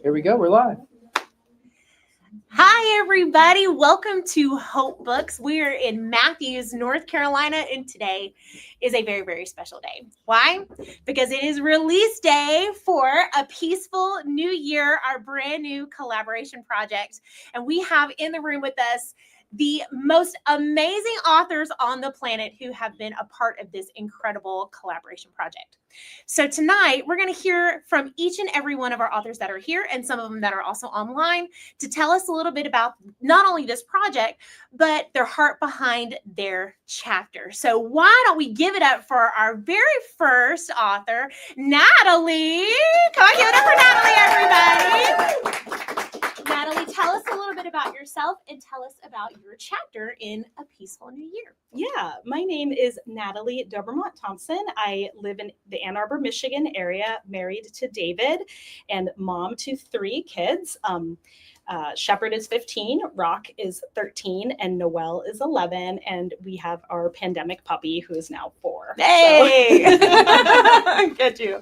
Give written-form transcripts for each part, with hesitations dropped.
Here we go. We're live. Hi, everybody. Welcome to Hope Books. We're in Matthews, North Carolina, and today is a very, very special day. Why? Because it is release day for A Peaceful New Year, our brand new collaboration project. And we have in the room with us the most amazing authors on the planet who have been a part of this incredible collaboration project. So tonight, we're going to hear from each and every one of our authors that are here and some of them that are also online to tell us a little bit about not only this project, but their heart behind their chapter. So why don't we give it up for our very first author, Natalie. Come on, give it up for Natalie, everybody. Natalie, tell us a little bit about yourself and tell us about your chapter in A Peaceful New Year. Yeah, my name is Natalie Dobermont Thompson. I live in the Ann Arbor, Michigan area, married to David and mom to 3 kids. Shepherd is 15, Rock is 13, and Noelle is 11. And we have our pandemic puppy who is now 4. Hey! Get you.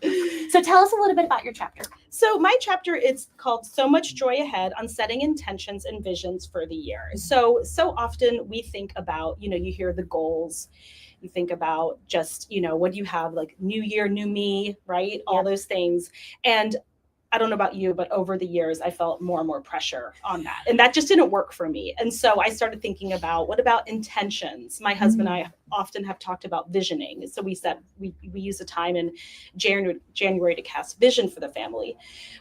So tell us a little bit about your chapter. So my chapter is called So Much Joy Ahead on Setting Intentions and Visions for the Year. So often we think about, you hear the goals. You think about just, what do you have, like new year, new me, right? All those things. And I don't know about you, but over the years, I felt more and more pressure on that. And that just didn't work for me. And so I started thinking about, what about intentions? My husband and I often have talked about visioning. So we said we use a time in January to cast vision for the family.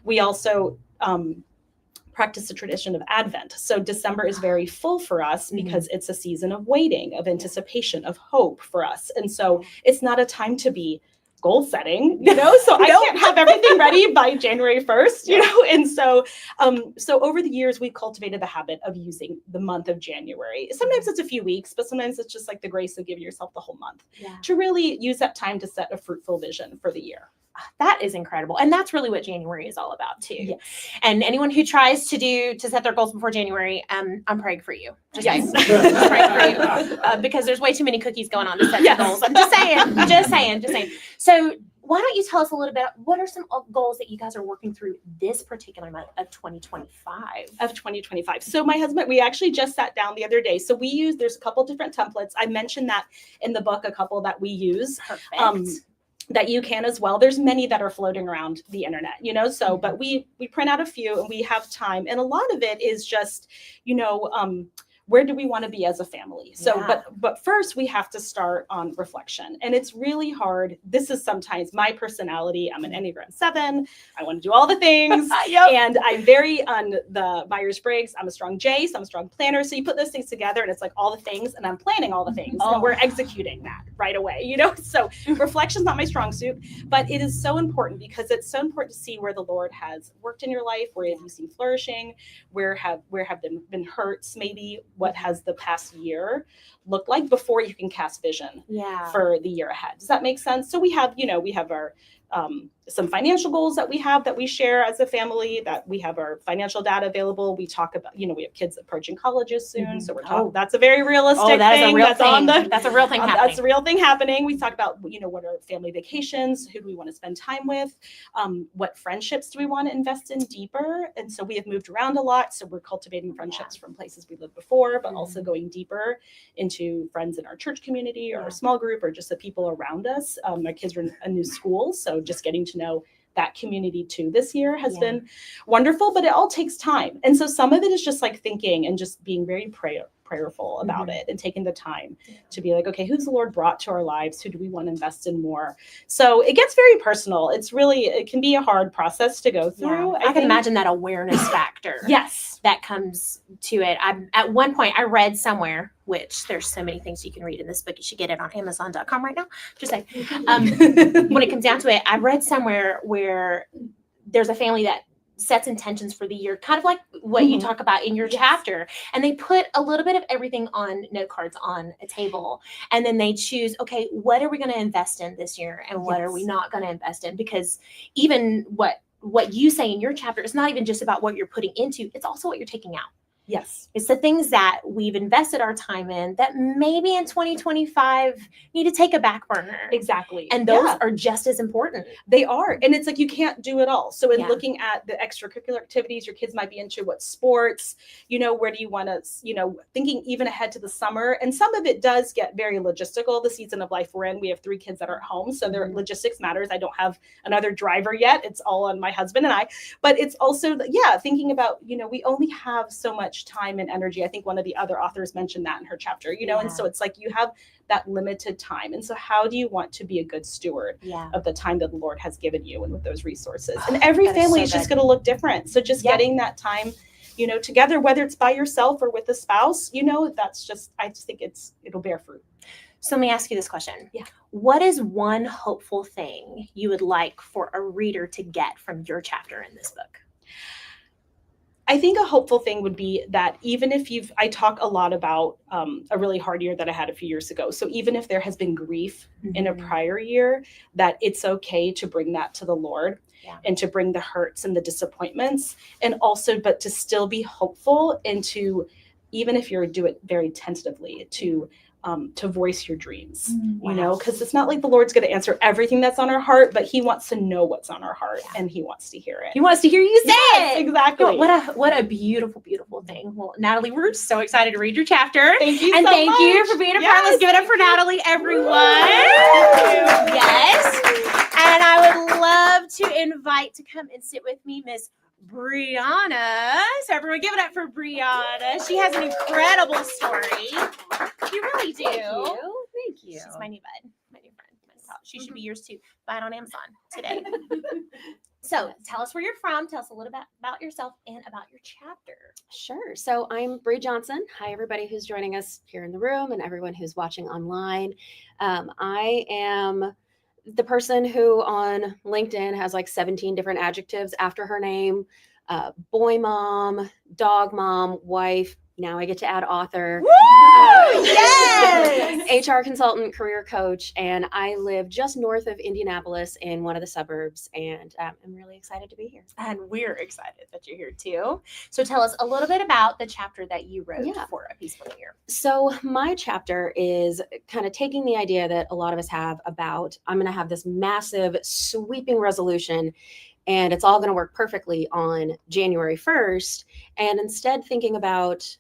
We also practice the tradition of Advent. So December is very full for us because it's a season of waiting, of anticipation, of hope for us. And so it's not a time to be goal setting, so I can't have everything ready by January 1st, and so over the years, we've cultivated the habit of using the month of January. Sometimes it's a few weeks, but sometimes it's just like the grace of giving yourself the whole month to really use that time to set a fruitful vision for the year. That is incredible. And that's really what January is all about too. Yes. And anyone who tries to set their goals before January, I'm praying for you. Just Yes. praying for you. Because there's way too many cookies going on to set your goals. I'm just saying. So why don't you tell us a little bit, what are some goals that you guys are working through this particular month of 2025? So my husband, we actually just sat down the other day. So there's a couple different templates. I mentioned that in the book, a couple that we use. Perfect. That you can as well. There's many that are floating around the internet, but we print out a few and we have time. And a lot of it is just, where do we want to be as a family? So, but first we have to start on reflection, and it's really hard. This is sometimes my personality. I'm an Enneagram 7. I want to do all the things. And I'm very on the Myers-Briggs. I'm a strong J, so I'm a strong planner. So you put those things together and it's like all the things, and I'm planning all the things and we're executing that right away, So reflection's not my strong suit, but it is so important because it's so important to see where the Lord has worked in your life, where have you seen flourishing, where have there been hurts, maybe what has the past year looked like before you can cast vision for the year ahead. Does that make sense? So we have our some financial goals that we share as a family, that we have our financial data available. We talk about, we have kids approaching colleges soon. So we're talking, that's a very realistic thing. That's a real thing happening. That's a real thing happening. We talk about, what are family vacations? Who do we want to spend time with? What friendships do we want to invest in deeper? And so we have moved around a lot. So we're cultivating friendships from places we lived before, but also going deeper into friends in our church community or our small group or just the people around us. My kids are in a new school, so just getting to know that community too this year has been wonderful, but it all takes time. And so some of it is just like thinking and just being very prayerful about it and taking the time to be like, okay, who's the Lord brought to our lives? Who do we want to invest in more? So it gets very personal. It can be a hard process to go through. I can imagine that awareness factor. That comes to it. At one point I read somewhere, which there's so many things you can read in this book. You should get it on Amazon.com right now. Just saying. When it comes down to it, I read somewhere where there's a family that sets intentions for the year, kind of like what you talk about in your chapter. And they put a little bit of everything on note cards on a table. And then they choose, okay, what are we going to invest in this year? And what are we not going to invest in? Because even what you say in your chapter is not even just about what you're putting into, it's also what you're taking out. Yes. It's the things that we've invested our time in that maybe in 2025 need to take a back burner. Exactly. And those are just as important. They are. And it's like you can't do it all. So in Yeah. looking at the extracurricular activities your kids might be into, what sports, where do you want to, thinking even ahead to the summer. And some of it does get very logistical. The season of life we're in, we have 3 kids that are at home. So their logistics matters. I don't have another driver yet. It's all on my husband and I. But it's also, thinking about, we only have so much time and energy. I think one of the other authors mentioned that in her chapter, and so it's like you have that limited time. And so how do you want to be a good steward of the time that the Lord has given you and with those resources? And every family is just going to look different. So just getting that time, together, whether it's by yourself or with a spouse, that's just, I just think it'll bear fruit. So let me ask you this question. Yeah. What is one hopeful thing you would like for a reader to get from your chapter in this book? I think a hopeful thing would be that even if I talk a lot about a really hard year that I had a few years ago. So even if there has been grief in a prior year, that it's okay to bring that to the Lord and to bring the hurts and the disappointments, and also, but to still be hopeful and to, even if you do it very tentatively, to voice your dreams, because it's not like the Lord's going to answer everything that's on our heart, but he wants to know what's on our heart and he wants to hear it. He wants to hear you say it. Exactly. What a beautiful, beautiful thing. Well, Natalie, we're so excited to read your chapter. Thank you and so thank much. you for being a part. Let's give it up for Natalie, everyone. Yes. And I would love to invite to come and sit with me, Miss Brianna. So everyone give it up for Brianna. She has an incredible story. You really do. Thank you. She's my new bud, my new friend. She should be yours too. Buy it on Amazon today. So tell us where you're from. Tell us a little bit about yourself and about your chapter. Sure. So I'm Bree Johnson. Hi, everybody who's joining us here in the room and everyone who's watching online. I am the person who on LinkedIn has like 17 different adjectives after her name. Boy mom, dog mom, wife. Now I get to add author. Woo! Yes! HR consultant, career coach, and I live just north of Indianapolis in one of the suburbs, and I'm really excited to be here. And we're excited that you're here too. So tell us a little bit about the chapter that you wrote for A Peaceful New Year. So my chapter is kind of taking the idea that a lot of us have about, I'm going to have this massive sweeping resolution and it's all going to work perfectly on January 1st. And instead thinking about,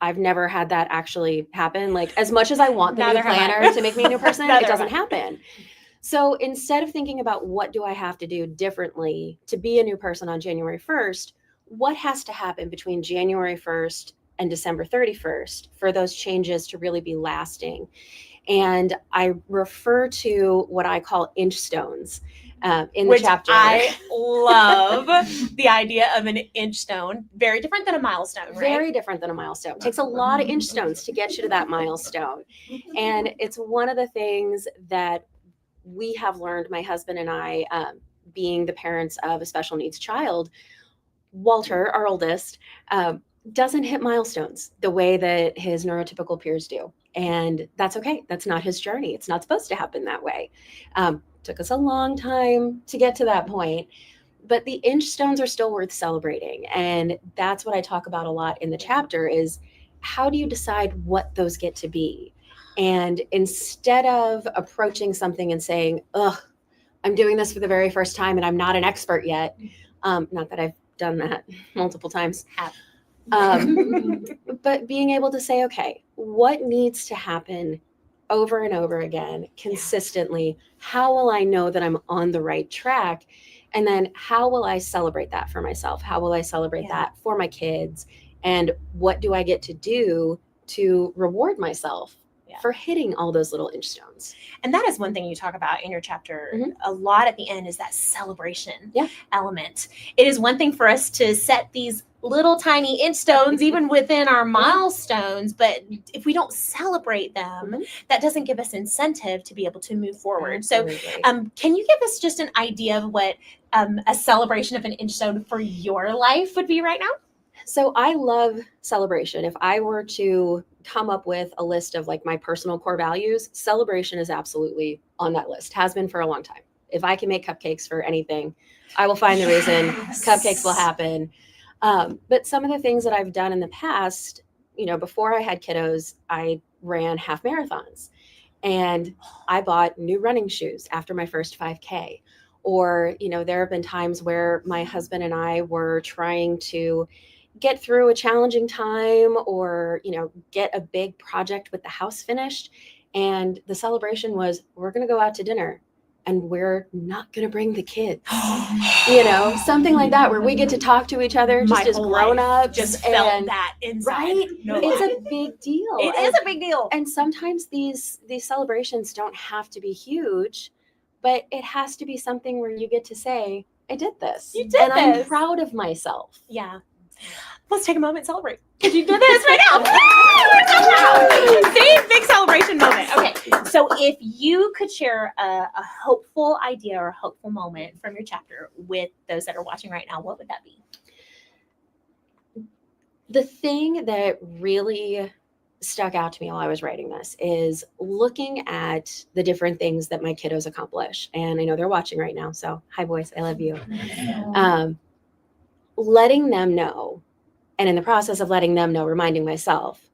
I've never had that actually happen. Like as much as I want the new planner to make me a new person, it doesn't happen. So instead of thinking about what do I have to do differently to be a new person on January 1st, what has to happen between January 1st and December 31st for those changes to really be lasting? And I refer to what I call inch stones in the chapter. I love the idea of an inch stone. Very different than a milestone, right? Very different than a milestone. It takes a lot of inch stones to get you to that milestone. And it's one of the things that we have learned, my husband and I, being the parents of a special needs child. Walter, our oldest, doesn't hit milestones the way that his neurotypical peers do. And that's okay. That's not his journey. It's not supposed to happen that way. Took us a long time to get to that point, but the inch stones are still worth celebrating. And that's what I talk about a lot in the chapter is how do you decide what those get to be? And instead of approaching something and saying, ugh, I'm doing this for the very first time and I'm not an expert yet. Not that I've done that multiple times. But being able to say, okay, what needs to happen over and over again, consistently? How will I know that I'm on the right track? And then how will I celebrate that for myself? How will I celebrate that for my kids? And what do I get to do to reward myself for hitting all those little inch stones? And that is one thing you talk about in your chapter a lot at the end is that celebration element. It is one thing for us to set these little tiny inch stones even within our milestones, but if we don't celebrate them, that doesn't give us incentive to be able to move forward. Absolutely. So can you give us just an idea of what a celebration of an inch stone for your life would be right now? So I love celebration. If I were to come up with a list of like my personal core values, celebration is absolutely on that list, has been for a long time. If I can make cupcakes for anything, I will find the reason. Cupcakes will happen. But some of the things that I've done in the past, before I had kiddos, I ran half marathons, and I bought new running shoes after my first 5K. Or, there have been times where my husband and I were trying to get through a challenging time, or, get a big project with the house finished. And the celebration was, we're going to go out to dinner and we're not going to bring the kids, something like that, where we get to talk to each other just as grown-ups. Just felt that inside. Right? No It's lie. a big deal. It is a big deal. And sometimes these celebrations don't have to be huge, but it has to be something where you get to say, I did this. You did and this. I'm proud of myself. Yeah. Let's take a moment and celebrate. Because you did this right now. See? Big celebration moment. Okay. So if you could share a hopeful idea or a hopeful moment from your chapter with those that are watching right now, what would that be? The thing that really stuck out to me while I was writing this is looking at the different things that my kiddos accomplish. And I know they're watching right now. So hi, boys. I love you. Letting them know, and in the process of letting them know, reminding myself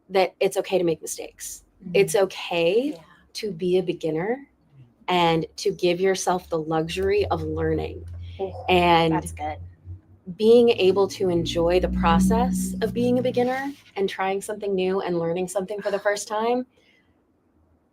that it's okay to make mistakes. It's okay to be a beginner and to give yourself the luxury of learning. And That's good. Being able to enjoy the process of being a beginner and trying something new and learning something for the first time,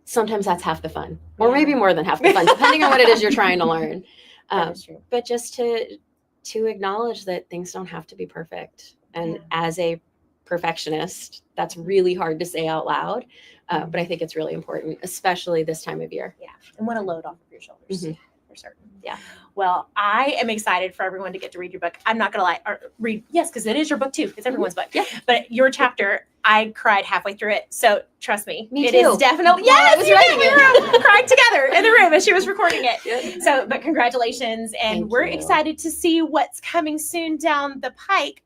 sometimes that's half the fun, or maybe more than half the fun, depending on what it is you're trying to learn. That is true. But just to acknowledge that things don't have to be perfect. And as a perfectionist, that's really hard to say out loud. But I think it's really important, especially this time of year. Yeah. And what a load off of your shoulders. Mhm. For certain. Yeah. Well, I am excited for everyone to get to read your book. I'm not going to lie, or read. Yes, because it is your book too. It's everyone's book. Yeah. But your chapter, I cried halfway through it. So trust me, Me it too. is definitely. While I Yes, was you writing did. We were crying together in the room as she was recording it. Good. So, but congratulations, and Thank we're you. excited to see what's coming soon down the pike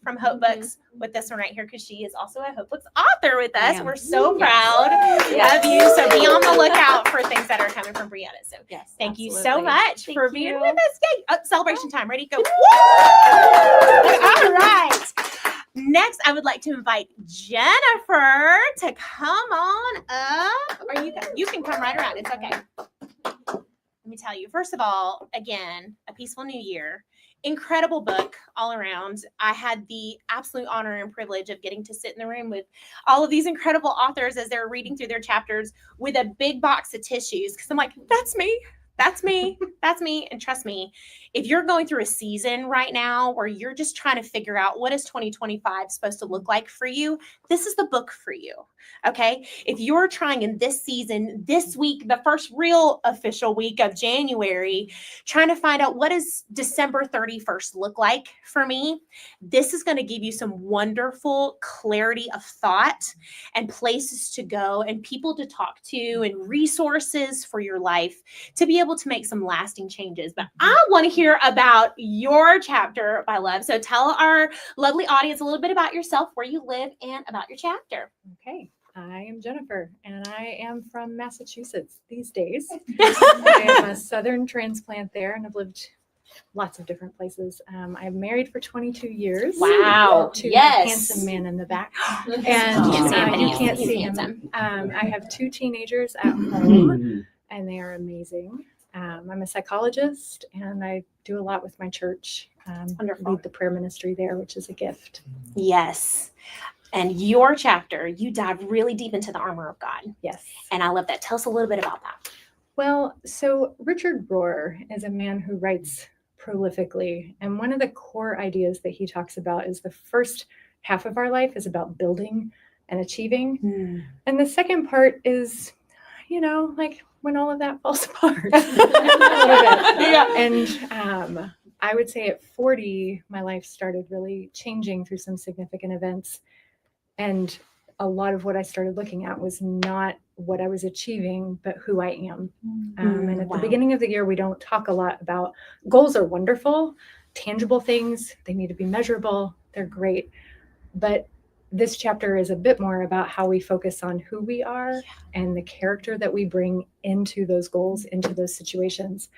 from Hope Books with this one right here, because she is also a Hope Books author with us. am. We're so Yes. proud Yes. of you. So be on the lookout for things that are coming from Brianna. So Yes. thank you so absolutely. much Thank for being you. with us. Yay. Celebration time. Ready? Go. Woo! All right. Next, I would like to invite Jennifer to come on up. Or you can come right around. It's okay. Let me tell you, first of all, again, A Peaceful New Year. Incredible book all around. I had the absolute honor and privilege of getting to sit in the room with all of these incredible authors as they're reading through their chapters with a big box of tissues. Because I'm like, that's me. That's me. That's me. And trust me, if you're going through a season right now where you're just trying to figure out what is 2025 supposed to look like for you, this is the book for you. Okay. If you're trying in this season, this week, the first real official week of January, trying to find out what does December 31st look like for me, this is going to give you some wonderful clarity of thought and places to go and people to talk to and resources for your life to be able to make some lasting changes. But I want to hear about your chapter, my love. So tell our lovely audience a little bit about yourself, where you live, and about your chapter. Okay, I am Jennifer, and I am from Massachusetts these days. I am a Southern transplant there, and I've lived lots of different places. I'm married for 22 years. Wow. To Yes. a handsome man in the back. And Yes, you yes, can't he's see him. handsome. I have 2 teenagers at home, and they are amazing. I'm a psychologist, and I do a lot with my church. Wonderful. Lead the prayer ministry there, which is a gift. Yes. And your chapter, you dive really deep into the armor of God. Yes. And I love that. Tell us a little bit about that. Well, so Richard Rohr is a man who writes prolifically. And one of the core ideas that he talks about is the first half of our life is about building and achieving. And the second part is, like when all of that falls apart. A little bit. Yeah. And I would say at 40, my life started really changing through some significant events. And a lot of what I started looking at was not what I was achieving, but who I am. And at Wow. the beginning of the year, we don't talk a lot about goals are wonderful, tangible things. They need to be measurable. They're great. But this chapter is a bit more about how we focus on who we are and the character that we bring into those goals, into those situations.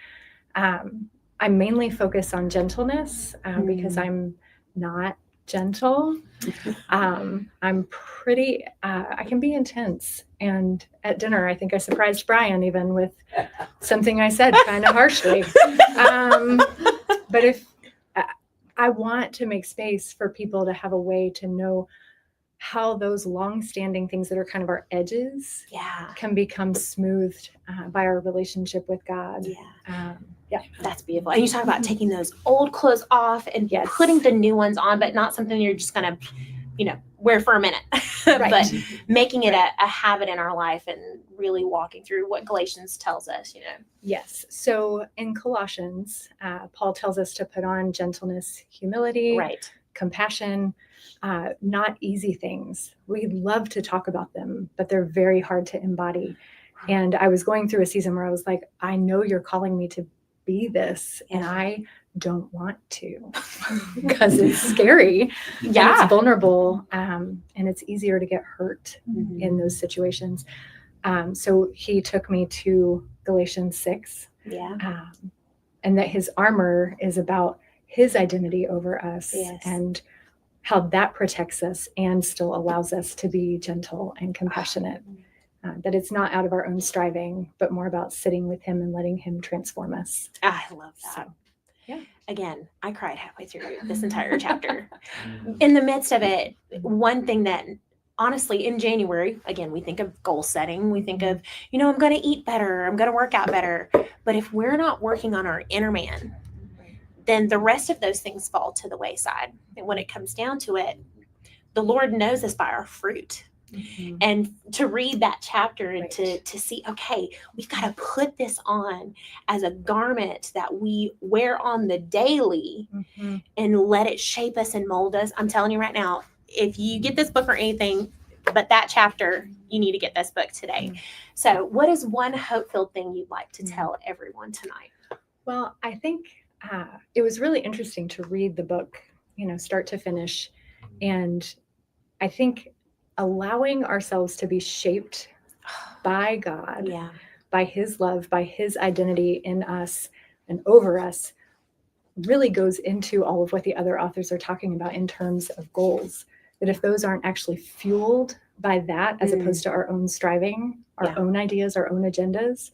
I mainly focus on gentleness because I'm not gentle. I'm pretty, I can be intense. And at dinner, I think I surprised Brian even with something I said kind of harshly. But if I want to make space for people to have a way to know how those long-standing things that are kind of our edges can become smoothed by our relationship with God. That's beautiful. And you talk about taking those old clothes off and Yes. putting the new ones on, but not something you're just gonna, wear for a minute, but making it a habit in our life and really walking through what Galatians tells us. Yes. So in Colossians, Paul tells us to put on gentleness, humility, compassion, not easy things. We love to talk about them, but they're very hard to embody. And I was going through a season where I was like, I know you're calling me to be this, and I don't want to because it's scary and it's vulnerable, and it's easier to get hurt in those situations. So he took me to Galatians 6, and that his armor is about his identity over us and how that protects us and still allows us to be gentle and compassionate. That it's not out of our own striving, but more about sitting with him and letting him transform us. I love that. So, Again, I cried halfway through this entire chapter. In the midst of it, one thing that honestly in January, again, we think of goal setting. We think of, I'm going to eat better. I'm going to work out better. But if we're not working on our inner man, then the rest of those things fall to the wayside. And when it comes down to it, the Lord knows us by our fruit. And to read that chapter and to see, okay, we've got to put this on as a garment that we wear on the daily and let it shape us and mold us. I'm telling you right now, if you get this book or anything but that chapter, you need to get this book today. So what is one hope-filled thing you'd like to tell everyone tonight? Well, I think it was really interesting to read the book, start to finish. And I think allowing ourselves to be shaped by God, by his love, by his identity in us and over us, really goes into all of what the other authors are talking about in terms of goals. That if those aren't actually fueled by that, as opposed to our own striving, our own ideas, our own agendas,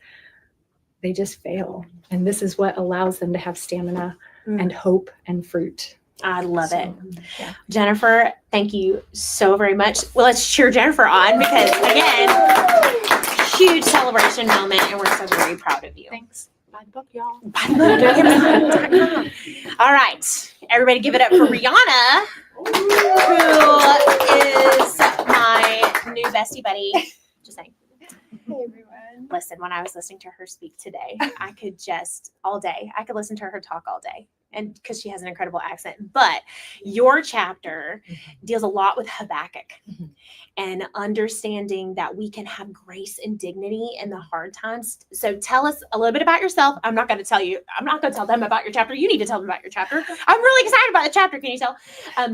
they just fail. And this is what allows them to have stamina and hope and fruit. I love it. Jennifer, thank you so very much. Well, let's cheer Jennifer on because, again, huge celebration moment, and we're so very proud of you. Thanks. Buy the book, y'all. All right. Everybody give it up for Rihanna, who is my new bestie buddy. Just saying. Hey, everyone. Listen, when I was listening to her speak today, I could listen to her talk all day. And because she has an incredible accent, but your chapter deals a lot with Habakkuk and understanding that we can have grace and dignity in the hard times. So tell us a little bit about yourself. I'm not going to tell them about your chapter. You need to tell them about your chapter. I'm really excited about the chapter. Can you tell?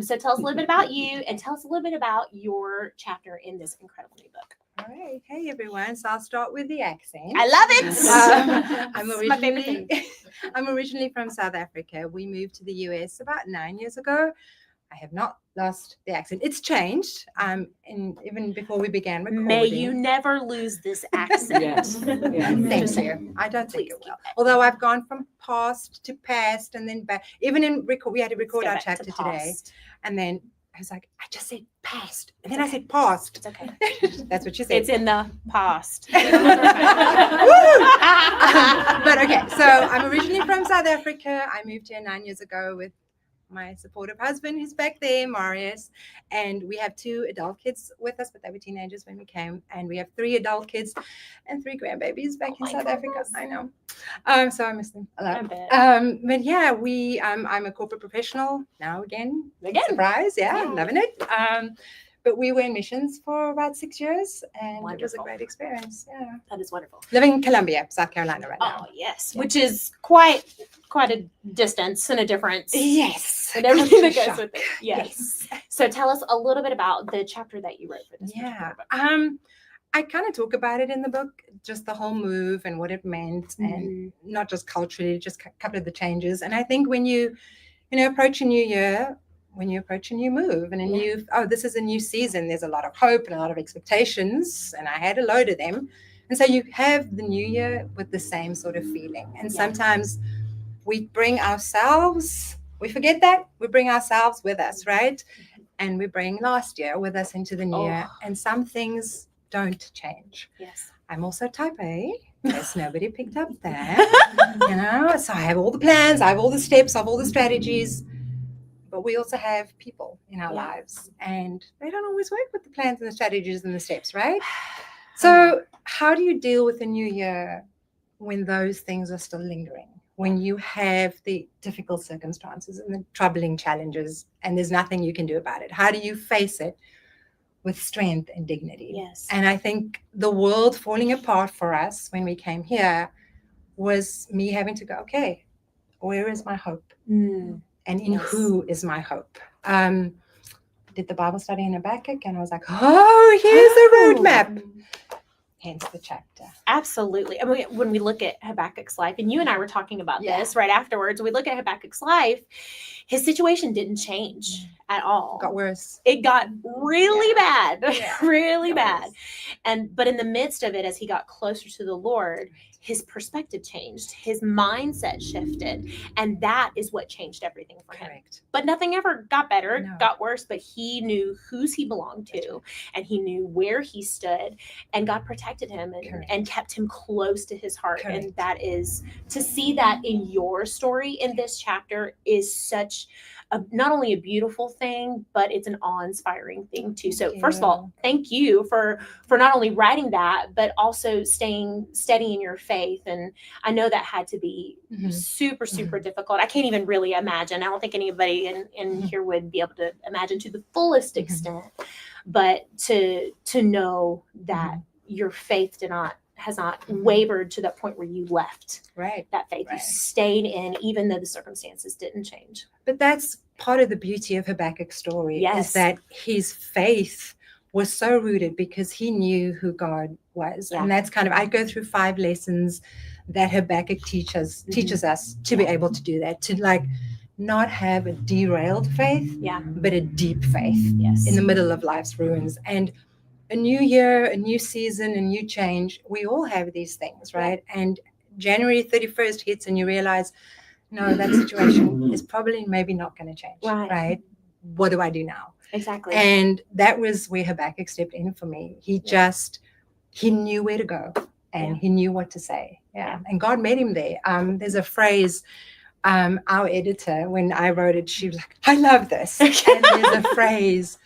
So tell us a little bit about you and tell us a little bit about your chapter in this incredible new book. All right. Hey, everyone. So I'll start with the accent. I love it. I'm originally from South Africa. We moved to the US about 9 years ago. I have not lost the accent. It's changed. And even before we began recording. May you never lose this accent. Yes. Thank you. I don't think it will. Although I've gone from past to past and then back. Even in we had to record our chapter today. And then I was like, I just said past. And then I said past. It's okay. That's what she said. It's in the past. But okay, so I'm originally from South Africa. I moved here 9 years ago with my supportive husband who's back there, Marius. And we have 2 adult kids with us, but they were teenagers when we came. And we have 3 adult kids and 3 grandbabies back in South Africa. I know. So I miss them a lot. But yeah, I'm a corporate professional now again. Surprise. Yeah, loving it. But we were in missions for about 6 years, and it was a great experience. Yeah, that is wonderful. Living in Columbia, South Carolina right now. Oh yes, which is quite a distance and a difference. Yes, and everything that goes with it. Yes. So tell us a little bit about the chapter that you wrote for this. Yeah. I kind of talk about it in the book, just the whole move and what it meant, and not just culturally, just a couple of the changes. And I think when you approach a new year, when you approach a new move and this is a new season, there's a lot of hope and a lot of expectations, and I had a load of them. And so you have the new year with the same sort of feeling. And sometimes we bring ourselves, we forget that, we bring ourselves with us, right? And we bring last year with us into the new year. And some things don't change. Yes. I'm also type A, in case nobody picked up that. So I have all the plans, I have all the steps, I have all the strategies. But we also have people in our lives, and they don't always work with the plans and the strategies and the steps, right? So how do you deal with the new year when those things are still lingering? When you have the difficult circumstances and the troubling challenges and there's nothing you can do about it? How do you face it with strength and dignity? Yes. And I think the world falling apart for us when we came here was me having to go, okay, where is my hope? And in who is my hope? Did the Bible study in Habakkuk, and I was like, oh, here's a roadmap. Hence the chapter. Absolutely. I mean, when we look at Habakkuk's life, and you and I were talking about this right afterwards, we look at Habakkuk's life, his situation didn't change at all. It got worse. It got really bad, really bad. But in the midst of it, as he got closer to the Lord, his perspective changed, his mindset shifted, and that is what changed everything for him. But nothing ever got better, got worse, but he knew whose he belonged to, and he knew where he stood, and God protected him and kept him close to his heart. And that is, to see that in your story in this chapter is such not only a beautiful thing, but it's an awe-inspiring thing too. So first of all, thank you for not only writing that, but also staying steady in your faith. And I know that had to be super, super difficult. I can't even really imagine. I don't think anybody in here would be able to imagine to the fullest extent, but to know that your faith has not wavered to that point where you left that faith. You stayed in, even though the circumstances didn't change. But that's part of the beauty of Habakkuk's story, is that his faith was so rooted because he knew who God was. And that's kind of, I go through 5 lessons that Habakkuk teaches us to be able to do that, to like not have a derailed faith, but a deep faith in the middle of life's ruins. And a new year, a new season, a new change, we all have these things, right? And January 31st hits and you realize, no, that situation is probably maybe not going to change, right? What do I do now? Exactly. And that was where Habakkuk stepped in for me. He knew where to go and he knew what to say. And God met him there. There's a phrase, our editor, when I wrote it, she was like, I love this. And there's a phrase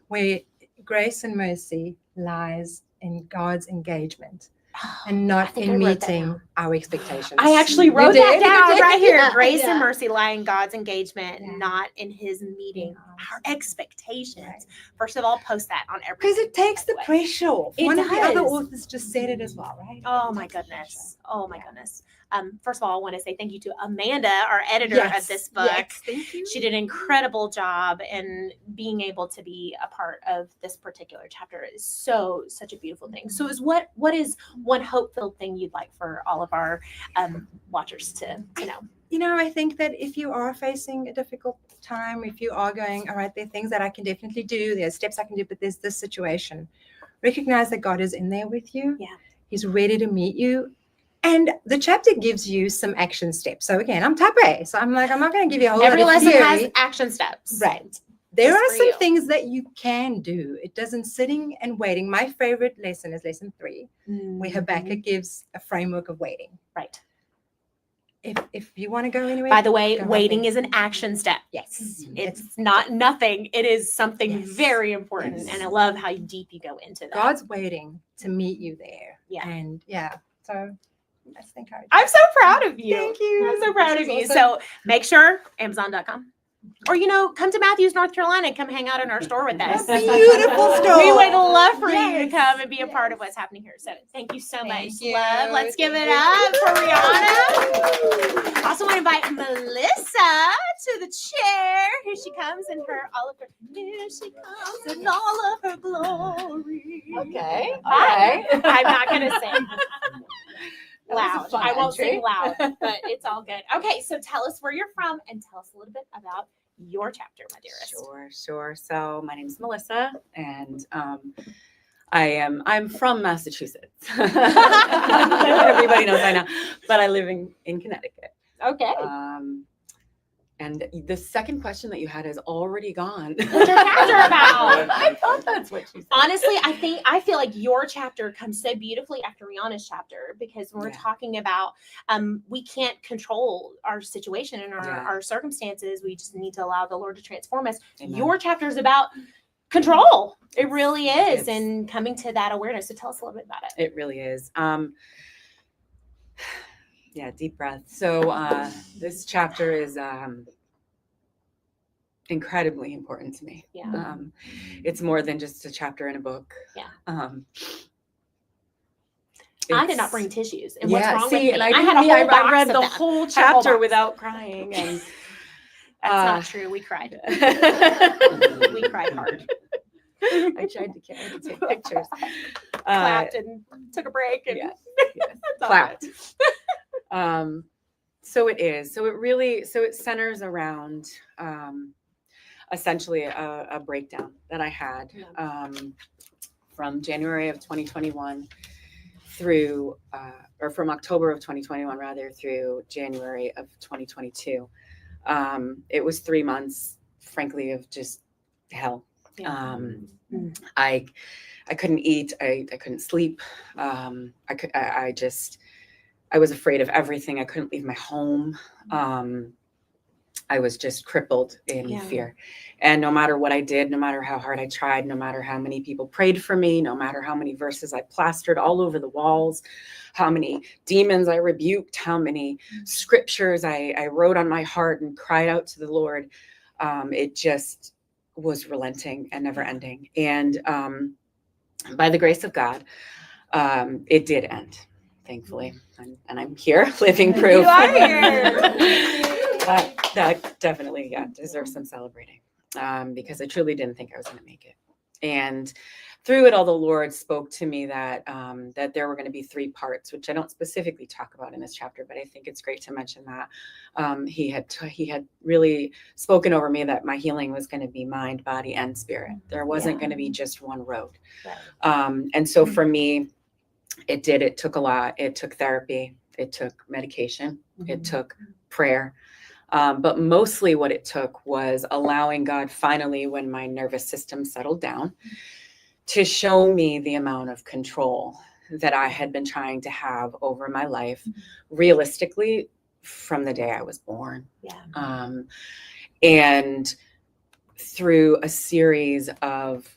where grace and mercy lies in God's engagement and not in meeting our expectations. I actually wrote that down right here. Grace and mercy lie in God's engagement, not in his meeting our expectations. First of all, post that on every. Because it takes the pressure off. One of the other authors just said it as well, right? Oh my goodness. Oh my goodness. First of all, I want to say thank you to Amanda, our editor of this book. Yes, thank you. She did an incredible job, and being able to be a part of this particular chapter is such a beautiful thing. So what is one hope-filled thing you'd like for all of our watchers to know? You know, I think that if you are facing a difficult time, if you are going, all right, there are things that I can definitely do, there's steps I can do, but there's this situation, recognize that God is in there with you. He's ready to meet you. And the chapter gives you some action steps. So again, I'm type A. So I'm like, I'm not going to give you a whole Every lot of lesson theory. has action steps. Right. There Just are for some you. things that you can do. It doesn't sitting and waiting. My favorite lesson is lesson 3, where Habakkuk gives a framework of waiting. Right. If you want to go anywhere. By the way, go waiting right is an action step. Yes. It's not nothing. It is something very important. And I love how deep you go into that. God's waiting to meet you there. Yeah. And so that's the encouragement. I'm so proud of you. Thank you. I'm so proud This of is you. awesome. So make sure Amazon.com. Or, come to Matthews, North Carolina, and come hang out in our store with us. Beautiful store. We would love for you to Yes. come and be a part of what's happening here. So thank you so much, Thank you. love. Let's give it Thank up for Rihanna. Also want to invite Melissa to the chair. Here she comes in here she comes in all of her glory. Okay. All Hi. right. I'm not going to sing That was a loud. fun I won't entry. sing loud, but it's all good. Okay, so tell us where you're from and tell us a little bit about your chapter, my dearest. Sure. So my name is Melissa, and I'm from Massachusetts. Everybody knows I know, but I live in Connecticut. Okay. And the second question that you had has already gone. What's your chapter about? I thought that's what you said. Honestly, I feel like your chapter comes so beautifully after Rihanna's chapter, because when we're Yeah. talking about we can't control our situation and Yeah. our circumstances. We just need to allow the Lord to transform us. Amen. Your chapter is about control. It really It is, is. and coming to that awareness. So tell us a little bit about it. It really is. Yeah, deep breath. So this chapter is incredibly important to me. Yeah. It's more than just a chapter in a book. Yeah. I did not it's- bring tissues, and what's wrong with see, me? and I had a didn't- whole box I read of the them. whole I had a whole chapter box. without crying, and That's not true. We cried. We cried hard. I tried to take pictures. Clapped and took a break. And Yes, That's all clapped. So it is. So it centers around essentially a breakdown that I had from January of 2021 through, or from October of 2021 rather, through January of 2022. It was 3 months, frankly, of just hell. Yeah. I couldn't eat. I couldn't sleep. I was afraid of everything. I couldn't leave my home. I was just crippled in Yeah. fear. And no matter what I did, no matter how hard I tried, no matter how many people prayed for me, no matter how many verses I plastered all over the walls, how many demons I rebuked, how many scriptures I wrote on my heart and cried out to the Lord, it just was relenting and never ending. And by the grace of God, it did end, thankfully. And I'm here, living proof. You are here. That definitely deserves some celebrating, because I truly didn't think I was going to make it. And through it all, the Lord spoke to me that that there were going to be 3 parts, which I don't specifically talk about in this chapter, but I think it's great to mention that he had really spoken over me that my healing was going to be mind, body, and spirit. There wasn't going to be just one road. Right. And so for me, it took a lot. It took therapy. It took medication. It took prayer. But mostly what it took was allowing God finally, when my nervous system settled down, to show me the amount of control that I had been trying to have over my life, realistically, from the day I was born. Yeah. And through a series of,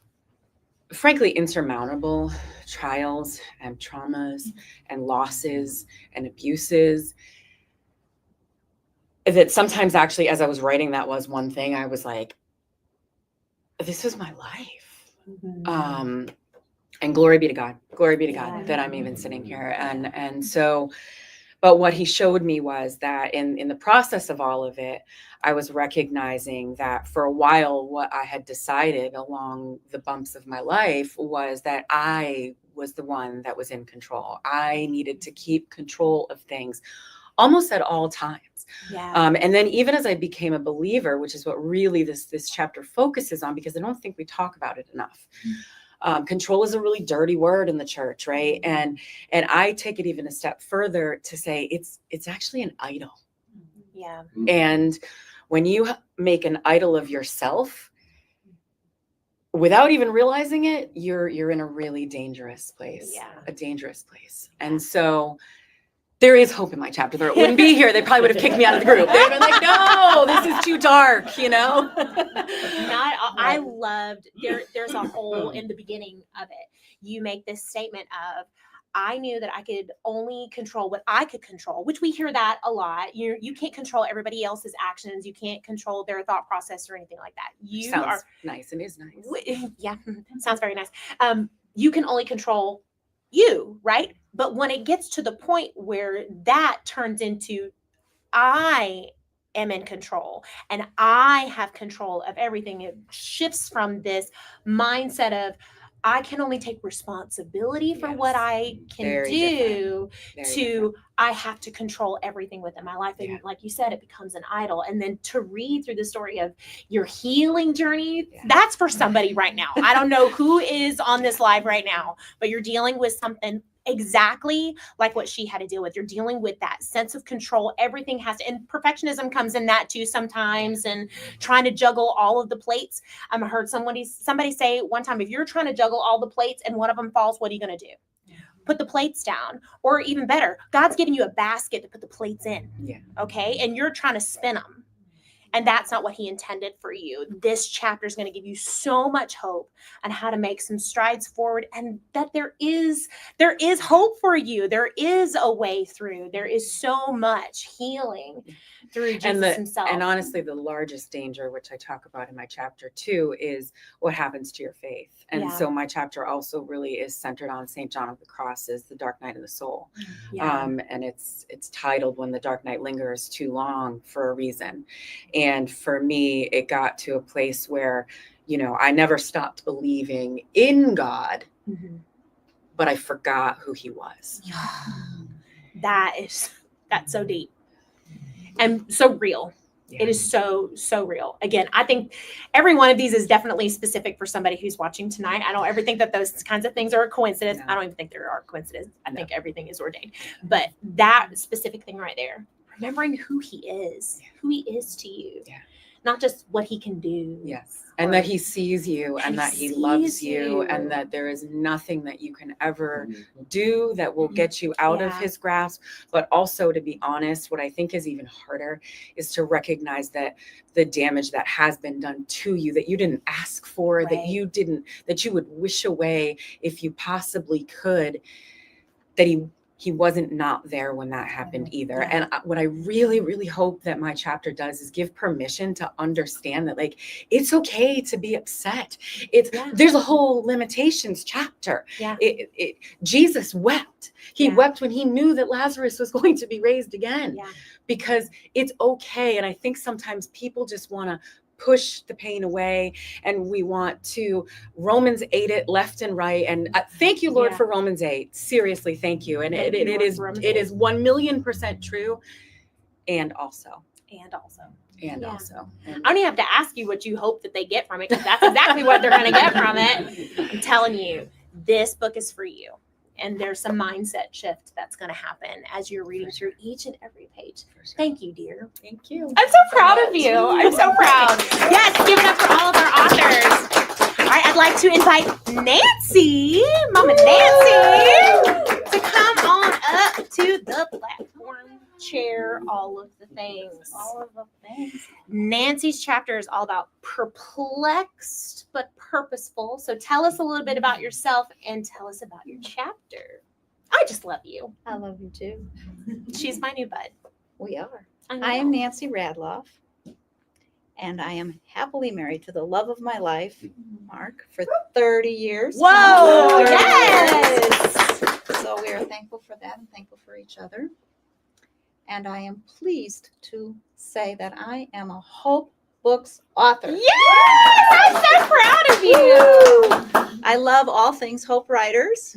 frankly, insurmountable trials and traumas and losses and abuses, that sometimes actually, as I was writing, that was one thing I was like, this is my life. And glory be to God that I'm even sitting here. And so, but what he showed me was that in the process of all of it, I was recognizing that for a while, what I had decided along the bumps of my life was that I was the one that was in control. I needed to keep control of things almost at all times. Yeah. And then even as I became a believer, which is what really this chapter focuses on, because I don't think we talk about it enough. Control is a really dirty word in the church, right? And I take it even a step further to say it's actually an idol. Yeah. And when you make an idol of yourself, without even realizing it, you're in a really dangerous place. Yeah. A dangerous place. And so there is hope in my chapter. There wouldn't be here. They probably would have kicked me out of the group. They'd have been like, no, this is too dark, you know? I loved there's a hole in the beginning of it. You make this statement of, I knew that I could only control what I could control, which we hear that a lot. You can't control everybody else's actions. You can't control their thought process or anything like that. You Sounds are nice and is nice. Yeah, sounds very nice. You can only control you, right? But when it gets to the point where that turns into, I am in control and I have control of everything, it shifts from this mindset of, I can only take responsibility for what Yes. I can Very do Very to different. I have to control everything within my life. And Yeah. like you said, it becomes an idol. And then to read through the story of your healing journey, Yeah. that's for somebody right now. I don't know who is on this live right now, but you're dealing with something exactly like what she had to deal with. You're dealing with that sense of control. Everything has to, and perfectionism comes in that too sometimes, and trying to juggle all of the plates. I heard somebody say one time, if you're trying to juggle all the plates and one of them falls, what are you going to do? Put the plates down. Or even better, God's giving you a basket to put the plates in. Yeah. Okay. And you're trying to spin them. And that's not what he intended for you. This chapter is going to give you so much hope on how to make some strides forward, and that there is hope for you. There is a way through. There is so much healing through Jesus himself. And honestly, the largest danger, which I talk about in my chapter 2, is what happens to your faith. And so my chapter also really is centered on St. John of the Cross as the dark night of the soul. Yeah. And it's titled When the Dark Night Lingers Too Long, for a reason. And for me, it got to a place where, I never stopped believing in God, but I forgot who he was. That's so deep and so real. Yeah. It is so real. Again, I think every one of these is definitely specific for somebody who's watching tonight. I don't ever think that those kinds of things are a coincidence. No. I don't even think there are coincidences. I No. think everything is ordained. But that specific thing right there, remembering who he is to you, not just what he can do. Yes. And that he sees you, and that he loves sees you, you. and that there is nothing that you can ever do that will get you out of Yeah. his grasp. But also, to be honest, what I think is even harder is to recognize that the damage that has been done to you, that you didn't ask for, Right. that you would wish away if you possibly could, that he wasn't not there when that happened either. Yeah. And what I really, really hope that my chapter does is give permission to understand that, like, it's okay to be upset. There's a whole limitations chapter. Yeah. Jesus wept. He Yeah. wept when he knew that Lazarus was going to be raised again, Yeah. because it's okay. And I think sometimes people just want to push the pain away, and we want to Romans 8 it left and right. And thank you, Lord, Yeah. for Romans 8. Seriously, thank you. And Thank it you, Lord, is for Romans 8. 1,000,000% true. And also. And And I don't even have to ask you what you hope that they get from it, because that's exactly what they're going to get from it. I'm telling you, this book is for you. And there's some mindset shift that's going to happen as you're reading through each and every page. Thank you, dear. Thank you. I'm so proud of you. I'm so proud. Yes, give it up for all of our authors. All right, I'd like to invite Nancy, Mama Nancy, to come on up to the platform, share all of the things. Nancy's chapter is all about perplexed but purposeful. So tell us a little bit about yourself and tell us about your chapter. I just love you. I love you too. She's my new bud. We are. I I am know. Nancy Radloff, and I am happily married to the love of my life, Mark, for 30 years. Whoa, 30 yes. years. So we are thankful for that and thankful for each other. And I am pleased to say that I am a Hope Books author. Yes, I'm so proud of you. I love all things Hope writers.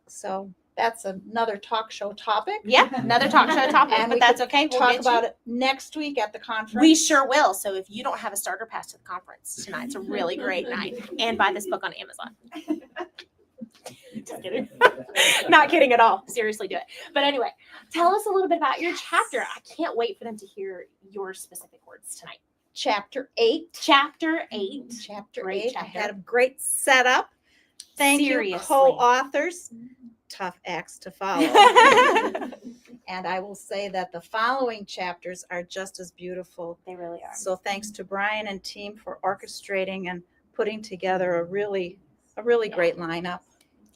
So that's another talk show topic. Yeah, another talk show topic, And but we that's could okay. We'll Talk get about you. it next week at the conference. We sure will. So if you don't have a starter pass to the conference tonight, it's a really great night. And buy this book on Amazon. Just kidding. Not kidding at all. Seriously, do it. But anyway, tell us a little bit about your chapter. I can't wait for them to hear your specific words tonight. Chapter 8. Chapter 8. Chapter Great 8. chapter. I had a great setup. Thank Seriously. you, co-authors. Tough acts to follow. And I will say that the following chapters are just as beautiful. They really are. So thanks to Brian and team for orchestrating and putting together a really great lineup.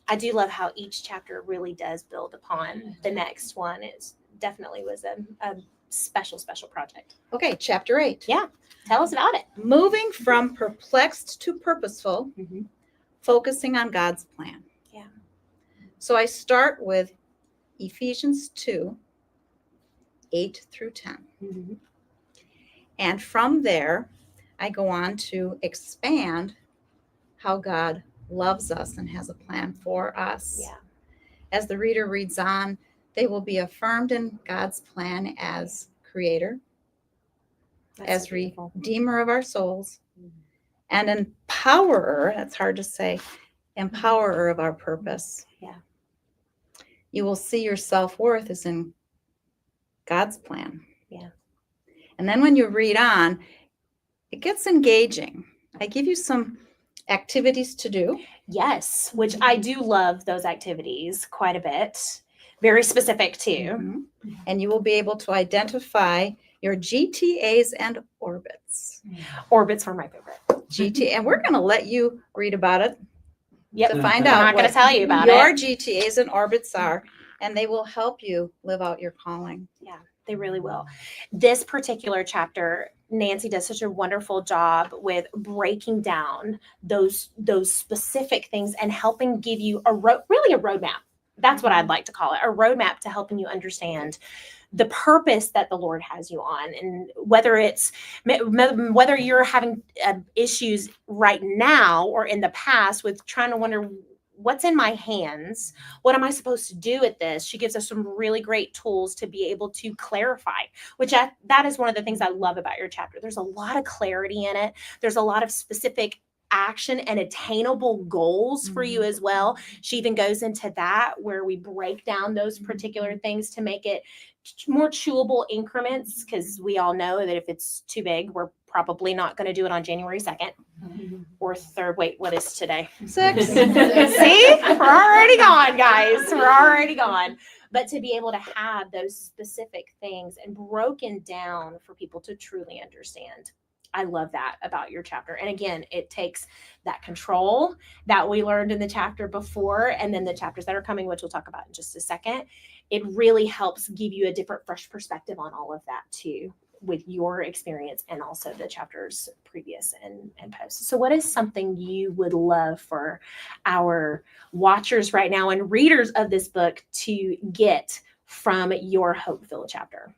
I do love how each chapter really does build upon the next one. It definitely was a special project. Okay, chapter 8. Yeah. Tell us about it. Moving from perplexed to purposeful, focusing on God's plan. Yeah. So I start with Ephesians 2, 8 through 10. And from there, I go on to expand how God loves us and has a plan for us. Yeah. As the reader reads on, they will be affirmed in God's plan as creator, That's as so beautiful. redeemer of our souls, and empowerer, that's hard to say, empowerer of our purpose. Yeah. You will see your self-worth is in God's plan. Yeah. And then when you read on, it gets engaging. I give you some activities to do. Yes, which I do love those activities quite a bit. Very specific too. Mhm. And you will be able to identify your GTAs and orbits. Orbits were my favorite. And we're going to let you read about it Yep. to find I'm out not going to what tell you about your it. GTAs and orbits are, and they will help you live out your calling. Yeah, they really will. This particular chapter, Nancy does such a wonderful job with breaking down those specific things and helping give you really a roadmap. That's what I'd like to call it, a roadmap to helping you understand the purpose that the Lord has you on, and whether you're having issues right now or in the past with trying to wonder what's in my hands, what am I supposed to do with this. She gives us some really great tools to be able to clarify, which that is one of the things I love about your chapter. There's a lot of clarity in it. There's a lot of specific action and attainable goals for you as well. She even goes into that where we break down those particular things to make it more chewable increments, because we all know that if it's too big, we're probably not going to do it on January 2nd or 3rd. Wait, what is today? 6. See, we're already gone, guys. We're already gone. But to be able to have those specific things and broken down for people to truly understand. I love that about your chapter. And again, it takes that control that we learned in the chapter before, and then the chapters that are coming, which we'll talk about in just a second. It really helps give you a different, fresh perspective on all of that too, with your experience and also the chapters previous and post. So what is something you would love for our watchers right now and readers of this book to get from your hope-filled chapter?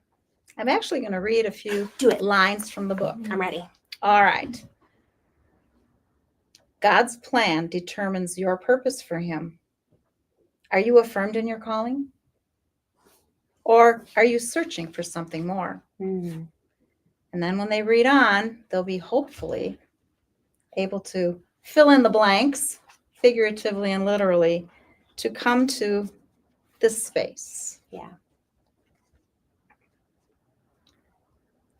I'm actually going to read a few lines from the book. I'm ready. All right. God's plan determines your purpose for him. Are you affirmed in your calling? Or are you searching for something more? Mm-hmm. And then when they read on, they'll be hopefully able to fill in the blanks, figuratively and literally, to come to this space. Yeah.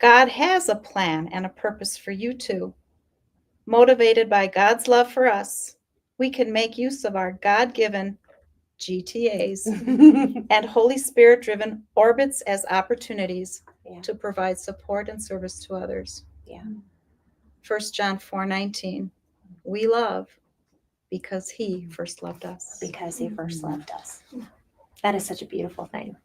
God has a plan and a purpose for you too. Motivated by God's love for us, we can make use of our God-given GTAs and Holy Spirit-driven orbits as opportunities to provide support and service to others. Yeah. 1 John 4:19. We love because he first loved us. Because he first loved us. That is such a beautiful thing.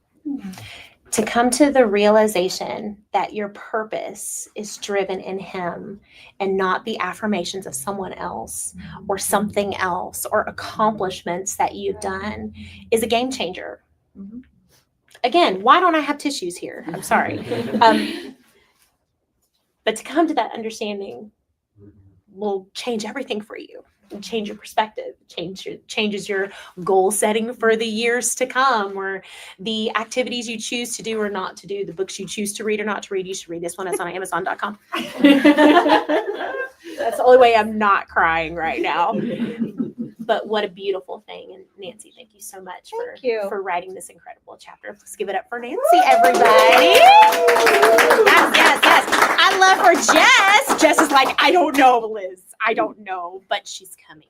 To come to the realization that your purpose is driven in him and not the affirmations of someone else or something else or accomplishments that you've done is a game changer. Mhm. Again, why don't I have tissues here? I'm sorry. But to come to that understanding will change everything for you. Change your perspective, changes your goal setting for the years to come, or the activities you choose to do or not to do, the books you choose to read or not to read. You should read this one. It's on Amazon.com. That's the only way I'm not crying right now. But what a beautiful thing. And Nancy, thank you so much for writing this incredible chapter. Let's give it up for Nancy, everybody. Yes. I love her. Jess. Jess is like, I don't know, Liz. I don't know, but she's coming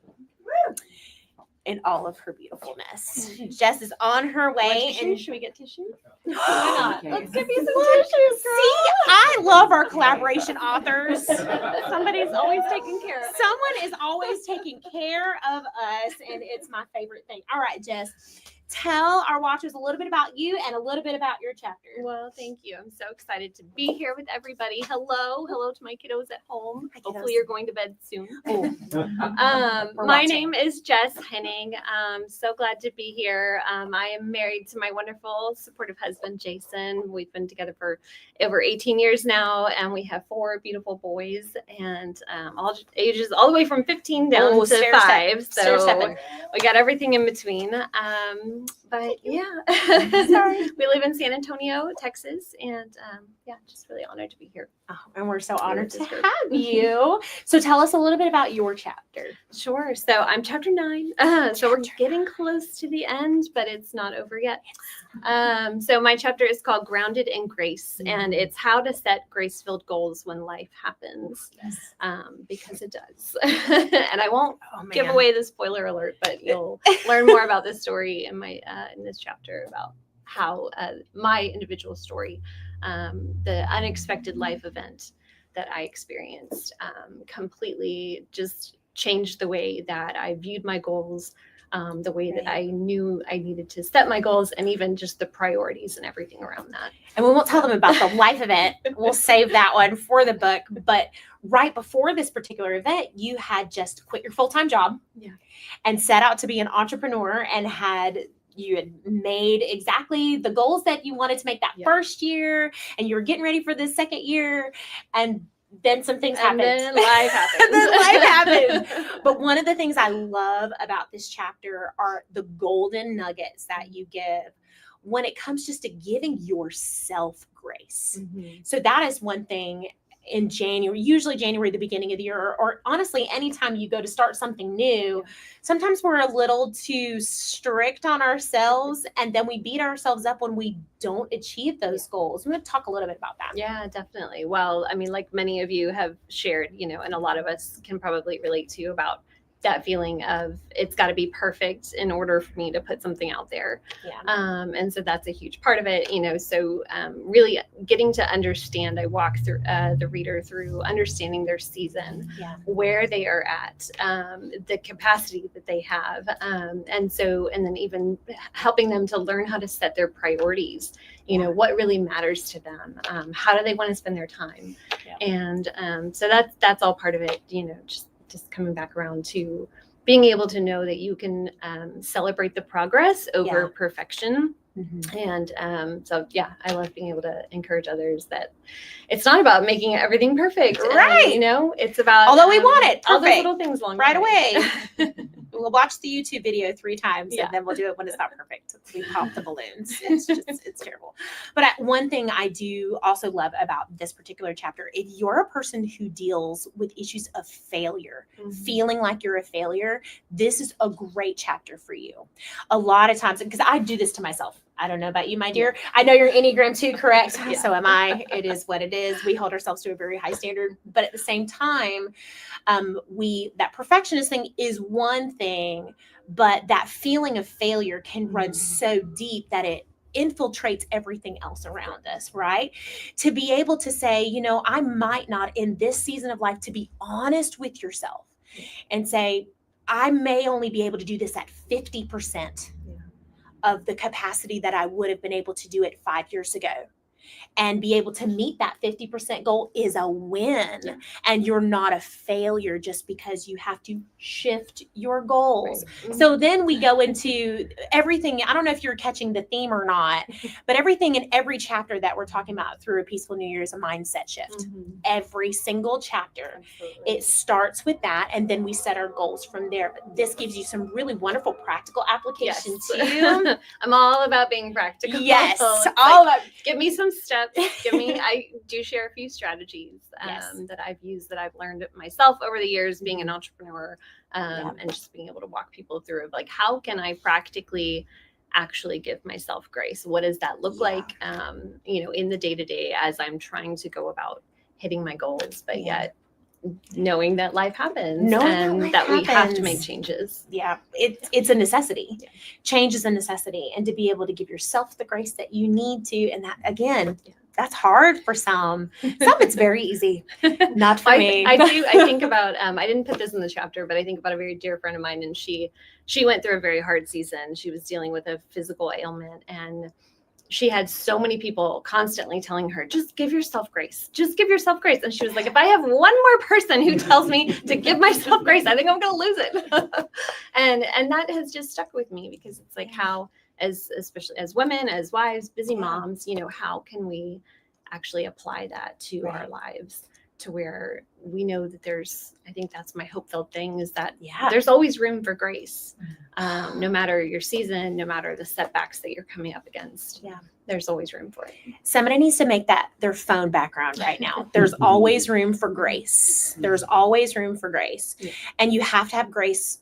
in all of her beautifulness. Jess is on her way. And should we get tissue? Why not? Let's give you some tissues. See, I love our collaboration authors. Somebody's always taking care of it. Someone is always taking care of us, and it's my favorite thing. All right, Jess, tell our watchers a little bit about you and a little bit about your chapter. Well, thank you. I'm so excited to be here with everybody. Hello to my kiddos at home. Hi, kiddos. Hopefully you're going to bed soon. We're My watching. name is Jess Henning. So glad to be here. I am married to my wonderful, supportive husband, Jason. We've been together for over 18 years now, and we have 4 beautiful boys, and all ages, all the way from 15 down to stair-step. 5. Stair-stepping. We got everything in between. But yeah, we live in San Antonio, Texas, and yeah, just really honored to be here. Oh, and we're so honored to Sister. have you. So tell us a little bit about your chapter. Sure. So I'm chapter 9. So we're getting close to the end, but it's not over yet. So my chapter is called Grounded in Grace, and it's how to set grace-filled goals when life happens. Yes. Because it does. And I won't Oh, give away the spoiler alert, but you'll learn more about this story in my in this chapter about how my individual story, the unexpected life event that I experienced, completely just changed the way that I viewed my goals, the way that I knew I needed to set my goals, and even just the priorities and everything around that. And we won't tell them about the life event. We'll save that one for the book. But right before this particular event, you had just quit your full-time job and set out to be an entrepreneur, and you had made exactly the goals that you wanted to make that first year, and you were getting ready for the second year, and then some things happened. And then life happened. And then life happened. But one of the things I love about this chapter are the golden nuggets that you give when it comes just to giving yourself grace. So that is one thing in January, usually January, the beginning of the year, or honestly, anytime you go to start something new, sometimes we're a little too strict on ourselves, and then we beat ourselves up when we don't achieve those goals. We're going to talk a little bit about that. Yeah, definitely. Well, I mean, like many of you have shared, and a lot of us can probably relate to about that feeling of it's got to be perfect in order for me to put something out there. And so that's a huge part of it, so really getting to understand, I walk through the reader through understanding their season, where they are at, the capacity that they have. And then even helping them to learn how to set their priorities, what really matters to them. How do they want to spend their time? And so that's all part of it, just coming back around to being able to know that you can celebrate the progress over perfection. And so, I love being able to encourage others that it's not about making everything perfect. Right. It's about, although we want it all those perfect little things along right the way. away. We'll watch the YouTube video 3 times, and then we'll do it when it's not perfect. We pop the balloons. It's terrible. But one thing I do also love about this particular chapter, if you're a person who deals with issues of failure, feeling like you're a failure, this is a great chapter for you. A lot of times, because I do this to myself. I don't know about you, my dear. I know you're Enneagram 2, correct? So am I. It is what it is. We hold ourselves to a very high standard. But at the same time, that perfectionist thing is one thing, but that feeling of failure can run so deep that it infiltrates everything else around us, right? To be able to say, I might not in this season of life, to be honest with yourself and say, I may only be able to do this at 50%. Of the capacity that I would have been able to do it 5 years ago. And be able to meet that 50% goal is a win. And you're not a failure just because you have to shift your goals. So then we go into everything. I don't know if you're catching the theme or not, but everything in every chapter that we're talking about through A Peaceful New Year is a mindset shift. Every single chapter. It starts with that, and then we set our goals from there. But this gives you some really wonderful practical application too. I'm all about being practical. Yes, It's all like, about. give me some steps. I do share a few strategies that I've used, that I've learned myself over the years being an entrepreneur, and just being able to walk people through like, how can I practically actually give myself grace? What does that look like, in the day-to-day as I'm trying to go about hitting my goals, but yet knowing that life happens and that we have to make changes. Yeah, it's a necessity. Change is a necessity, and to be able to give yourself the grace that you need to, and that again, that's hard for some. Some it's very easy. Not for me. I do. I think about. I didn't put this in the chapter, but I think about a very dear friend of mine, and she went through a very hard season. She was dealing with a physical ailment, and she had so many people constantly telling her, just give yourself grace. Just give yourself grace. And she was like, if I have one more person who tells me to give myself grace, I think I'm going to lose it. and that has just stuck with me, because it's like how, especially as women, as wives, busy moms, how can we actually apply that to our lives, to where we know that I think that's my hope-filled thing, is that there's always room for grace. No matter your season, no matter the setbacks that you're coming up against. Yeah. There's always room for it. Somebody needs to make that their phone background right now. There's always room for grace. There's always room for grace. Yeah. And you have to have grace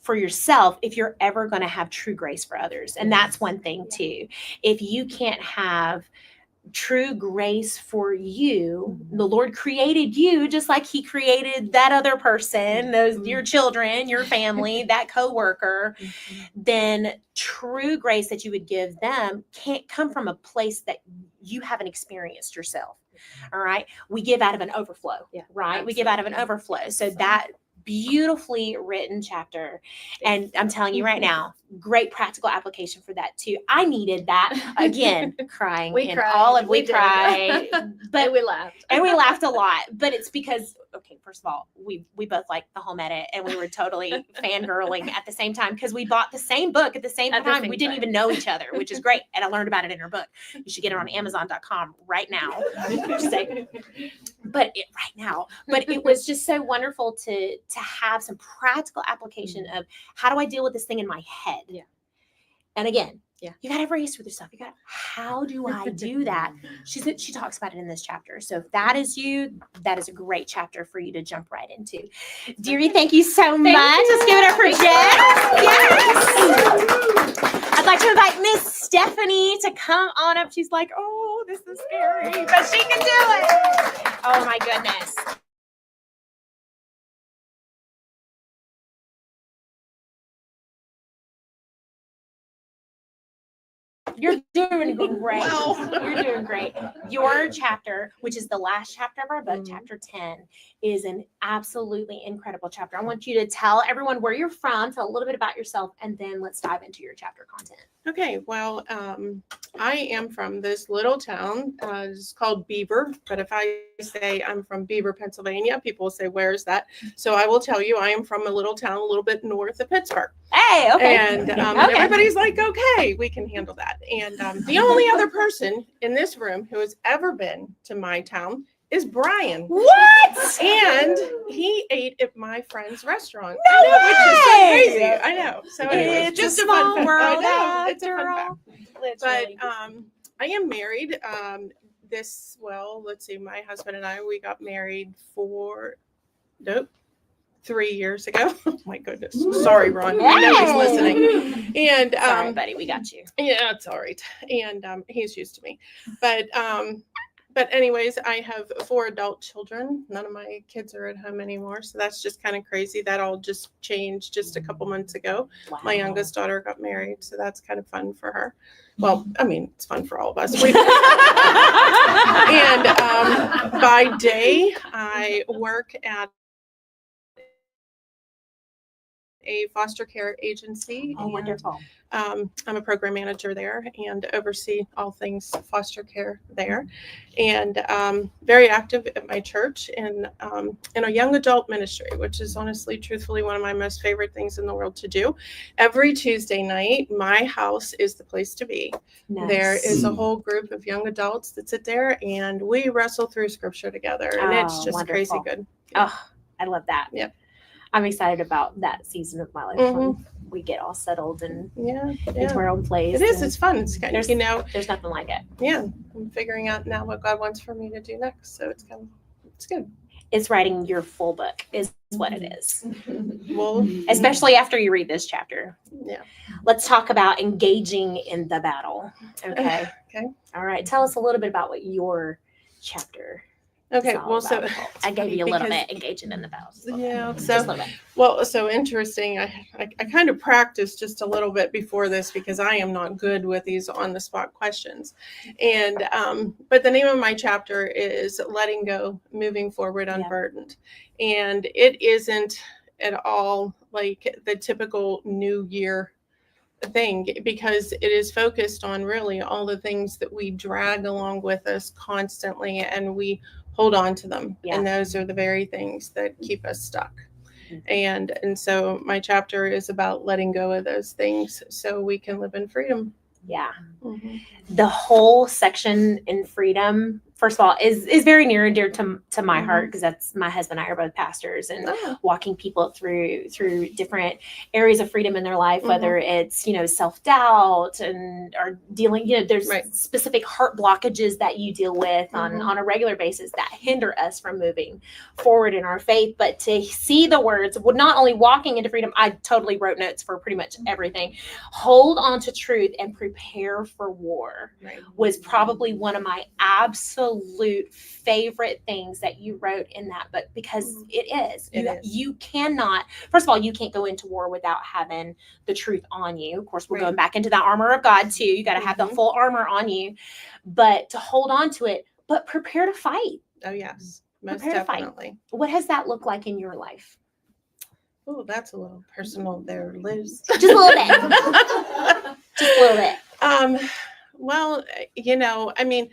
for yourself if you're ever going to have true grace for others. And that's one thing too. If you can't have true grace for you, the Lord created you just like he created that other person, your children, your family, that coworker, then true grace that you would give them can't come from a place that you haven't experienced yourself. All right. We give out of an overflow, right? Absolutely. We give out of an overflow. So that beautifully written chapter. And I'm telling you right now, great practical application for that too. I needed that. Again, crying. We cried. We cried. But we laughed. And we laughed a lot. But it's because, okay, first of all, we both liked the home edit, and we were totally fangirling at the same time, because we bought the same book at the same time. We didn't even know each other, which is great. And I learned about it in her book. You should get it on Amazon.com right now. But it was just so wonderful to have some practical application of, how do I deal with this thing in my head? Yeah. And again, you got to race with yourself. How do I do that? She talks about it in this chapter. So if that is you, that is a great chapter for you to jump right into. Dearie, thank you so much. Let's give it up for Jen. Yes. I'd like to invite Miss Stephanie to come on up. She's like, oh, this is scary, but she can do it. Oh my goodness. You're doing great. You're doing great. Your chapter, which is the last chapter of our book, chapter 10, is an absolutely incredible chapter. I want you to tell everyone where you're from, tell a little bit about yourself, and then let's dive into your chapter content. Okay, well, I am from this little town. It's called Beaver, but if I say I'm from Beaver, Pennsylvania, people will say, where is that? So I will tell you, I am from a little town a little bit north of Pittsburgh. Hey, okay. And everybody's like, okay, we can handle that. And the only other person in this room who has ever been to my town is Brian. What? And he ate at my friend's restaurant. No way! Which is so crazy. I know. So anyway, it's just a fun fact. I know. It's a fun Girl. fact. But I am married. Let's see, my husband and I, we got married 3 years ago. Oh my goodness. Sorry, Ron. I know he's listening. And sorry, buddy, we got you. Yeah, it's all right. And he's used to me. But anyways, I have 4 adult children. None of my kids are at home anymore. So that's just kind of crazy. That all just changed just a couple months ago. Wow. My youngest daughter got married. So that's kind of fun for her. Well, I mean, it's fun for all of us. And by day, I work at a foster care agency. Oh, wonderful. I'm a program manager there and oversee all things foster care there. And very active at my church in a young adult ministry, which is honestly, truthfully, one of my most favorite things in the world to do. Every Tuesday night, my house is the place to be. Nice. There is a whole group of young adults that sit there and we wrestle through scripture together. And it's just wonderful. Crazy good. Yeah. Oh, I love that. Yep. I'm excited about that season of my life when we get all settled and into our own place. It is. It's fun. It's kind of, there's nothing like it. Yeah. I'm figuring out now what God wants for me to do next. So it's good. It's writing your full book is what it is. Well, especially after you read this chapter. Yeah. Let's talk about engaging in the battle. Okay. Okay. All right. Tell us a little bit about what your chapter Okay, It's all well, so about the cult. I gave you a little bit. Engage it in the vows. yeah, Just so a little bit. well, so interesting. I kind of practiced just a little bit before this because I am not good with these on the spot questions. And but the name of my chapter is Letting Go, Moving Forward Unburdened. And it isn't at all like the typical New Year thing, because it is focused on really all the things that we drag along with us constantly and we hold on to them. Yeah. And those are the very things that keep us stuck. And so my chapter is about letting go of those things so we can live in freedom. Yeah. Mm-hmm. The whole section in freedom, first of all, is very near and dear to my heart, because that's my husband and I are both pastors, and walking people through different areas of freedom in their life, whether it's, self-doubt and or dealing, there's specific heart blockages that you deal with on a regular basis that hinder us from moving forward in our faith. But to see the words, not only walking into freedom, I totally wrote notes for pretty much everything. Hold on to truth and prepare for war was probably one of my absolute favorite things that you wrote in that book, because it is. You cannot, first of all, you can't go into war without having the truth on you. Of course, we're going back into that armor of God too. You got to have the full armor on you, but to hold on to it, but prepare to fight. Oh, yes, most Prepare definitely. To fight. What has that looked like in your life? Oh, that's a little personal there, Liz. Just a little bit. Just a little bit. Well, I mean,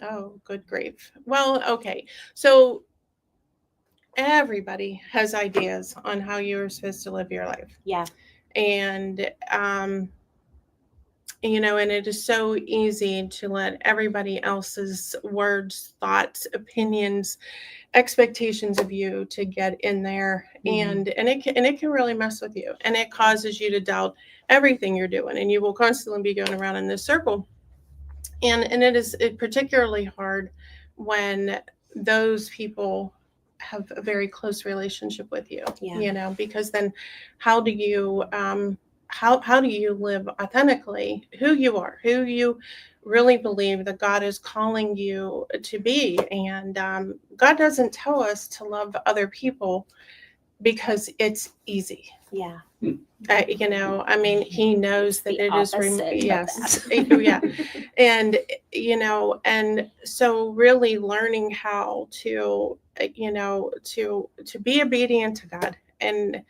oh, good grief. Well, okay. So everybody has ideas on how you're supposed to live your life. Yeah. And, and it is so easy to let everybody else's words, thoughts, opinions, expectations of you to get in there, and it can really mess with you, and it causes you to doubt everything you're doing, and you will constantly be going around in this circle. And it is particularly hard when those people have a very close relationship with you, because then how do you how do you live authentically who you are, who you really believe that God is calling you to be? And God doesn't tell us to love other people because it's easy. Yeah. I mean, he knows that it is yes. Yeah. And and so really learning how to to be obedient to God, and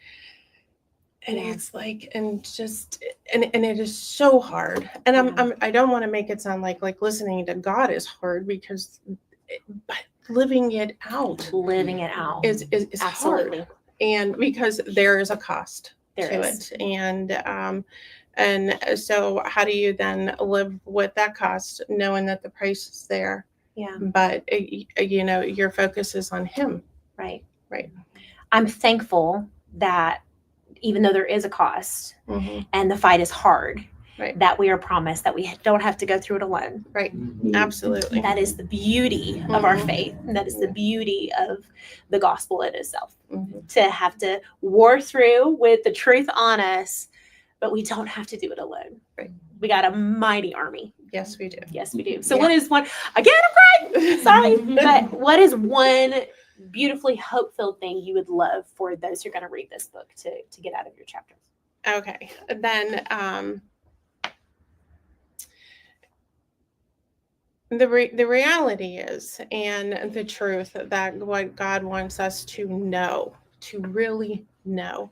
it's like, and it is so hard. And I don't want to make it sound like listening to God is hard, because but living it out is absolutely hard. And because there is a cost to it. And so how do you then live with that cost, knowing that the price is there? Yeah. But your focus is on him. Right. Right. I'm thankful that even though there is a cost and the fight is hard, that we are promised that we don't have to go through it alone. Right. Absolutely. That is the beauty of our faith. And that is the beauty of the gospel in itself. To have to war through with the truth on us, but we don't have to do it alone. Right. We got a mighty army. Yes, we do. Yes, we do. So what is one, again, I'm crying, sorry, but what is one beautifully hope-filled thing you would love for those who are going to read this book to get out of your chapter? Okay. Then the reality is, and the truth that what God wants us to know, to really know,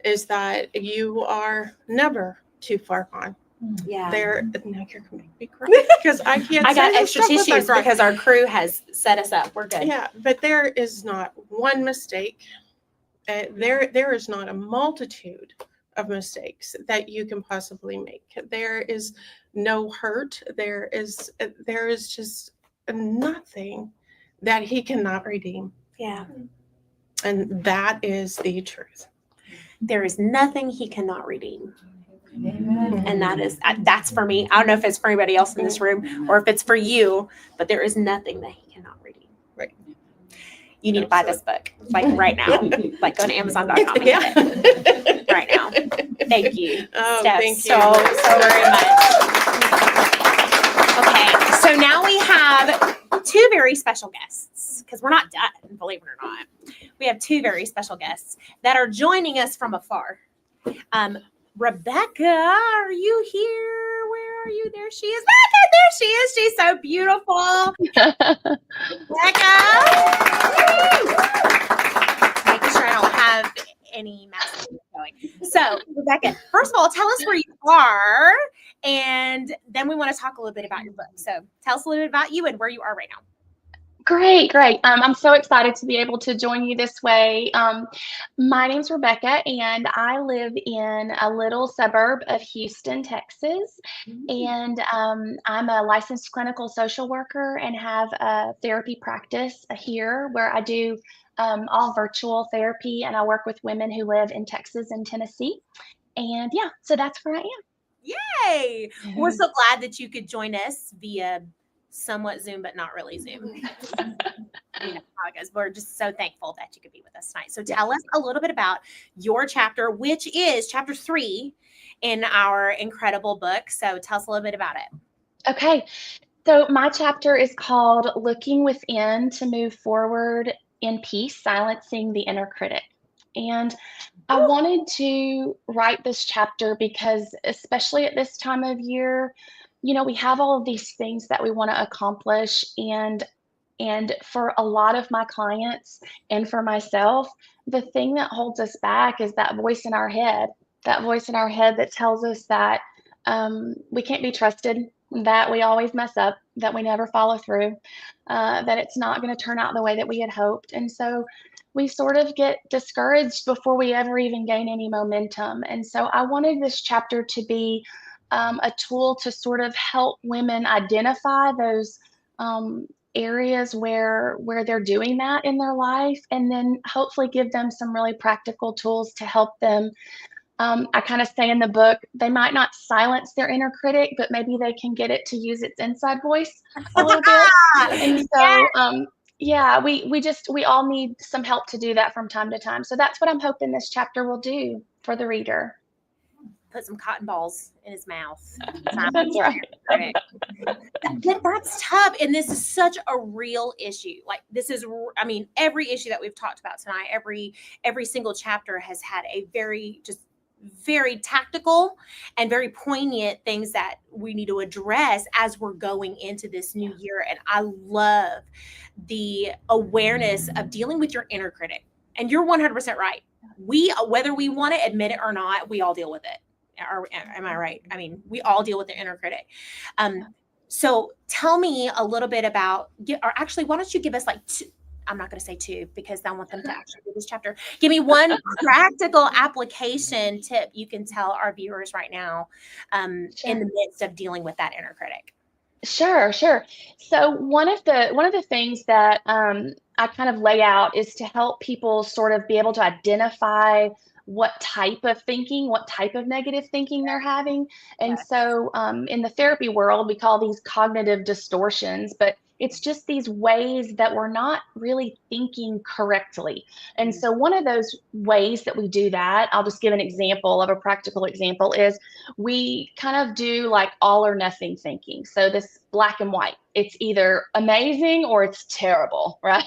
is that you are never too far gone. Yeah. Now you're going to make me cry because I can't. I got extra tissues because our crew has set us up. We're good. Yeah, but there is not one mistake. There is not a multitude of mistakes that you can possibly make. There is no hurt. There is just nothing that he cannot redeem. Yeah. And that is the truth. There is nothing he cannot redeem. Amen. And that's for me. I don't know if it's for anybody else in this room or if it's for you, but there is nothing that he cannot redeem. Right. You need to buy this book, like right now. Like go to Amazon.com and get it right now. Thank you, Steph, thank you so very much. Okay, so now we have two very special guests, because we're not done, believe it or not. We have two very special guests that are joining us from afar. Rebecca, are you here? Where are you? There she is. Rebecca, there she is. She's so beautiful. Rebecca. Making sure I don't have any mouse going. So, Rebecca, first of all, tell us where you are, and then we want to talk a little bit about your book. So, tell us a little bit about you and where you are right now. Great, great. I'm so excited to be able to join you this way. My name's Rebecca, and I live in a little suburb of Houston, Texas. And I'm a licensed clinical social worker and have a therapy practice here where I do all virtual therapy, and I work with women who live in Texas and Tennessee. And yeah, so that's where I am. Yay! We're so glad that you could join us via somewhat Zoom, but not really Zoom. You know how it goes. We're just so thankful that you could be with us tonight. So tell us a little bit about your chapter, which is chapter 3 in our incredible book. So tell us a little bit about it. Okay. So my chapter is called Looking Within to Move Forward in Peace, Silencing the Inner Critic. And I wanted to write this chapter because, especially at this time of year, you know, we have all of these things that we want to accomplish, and for a lot of my clients and for myself, the thing that holds us back is that voice in our head, that tells us that we can't be trusted, that we always mess up, that we never follow through, that it's not going to turn out the way that we had hoped. And so we sort of get discouraged before we ever even gain any momentum. And so I wanted this chapter to be a tool to sort of help women identify those areas where they're doing that in their life, and then hopefully give them some really practical tools to help them. I kind of say in the book, they might not silence their inner critic, but maybe they can get it to use its inside voice a little bit. And so, yeah, we all need some help to do that from time to time. So that's what I'm hoping this chapter will do for the reader. Put some cotton balls in his mouth. That's right. That's tough. And this is such a real issue. Like, this is, I mean, every issue that we've talked about tonight, every single chapter has had a very tactical and very poignant things that we need to address as we're going into this new year. And I love the awareness of dealing with your inner critic. And you're 100% right. Whether we want to admit it or not, we all deal with it. Am I right? I mean, we all deal with the inner critic. So tell me a little bit about, or actually, why don't you give us like two, I'm not going to say two because I want them to actually do this chapter. Give me one practical application tip you can tell our viewers right now in the midst of dealing with that inner critic. Sure. So one of the things that I kind of lay out is to help people sort of be able to identify what type of negative thinking they're having. And so in the therapy world, we call these cognitive distortions, but it's just these ways that we're not really thinking correctly. And so one of those ways that we do that, I'll just give an example of a practical example, is we kind of do like all or nothing thinking. So this black and white, it's either amazing or it's terrible, right?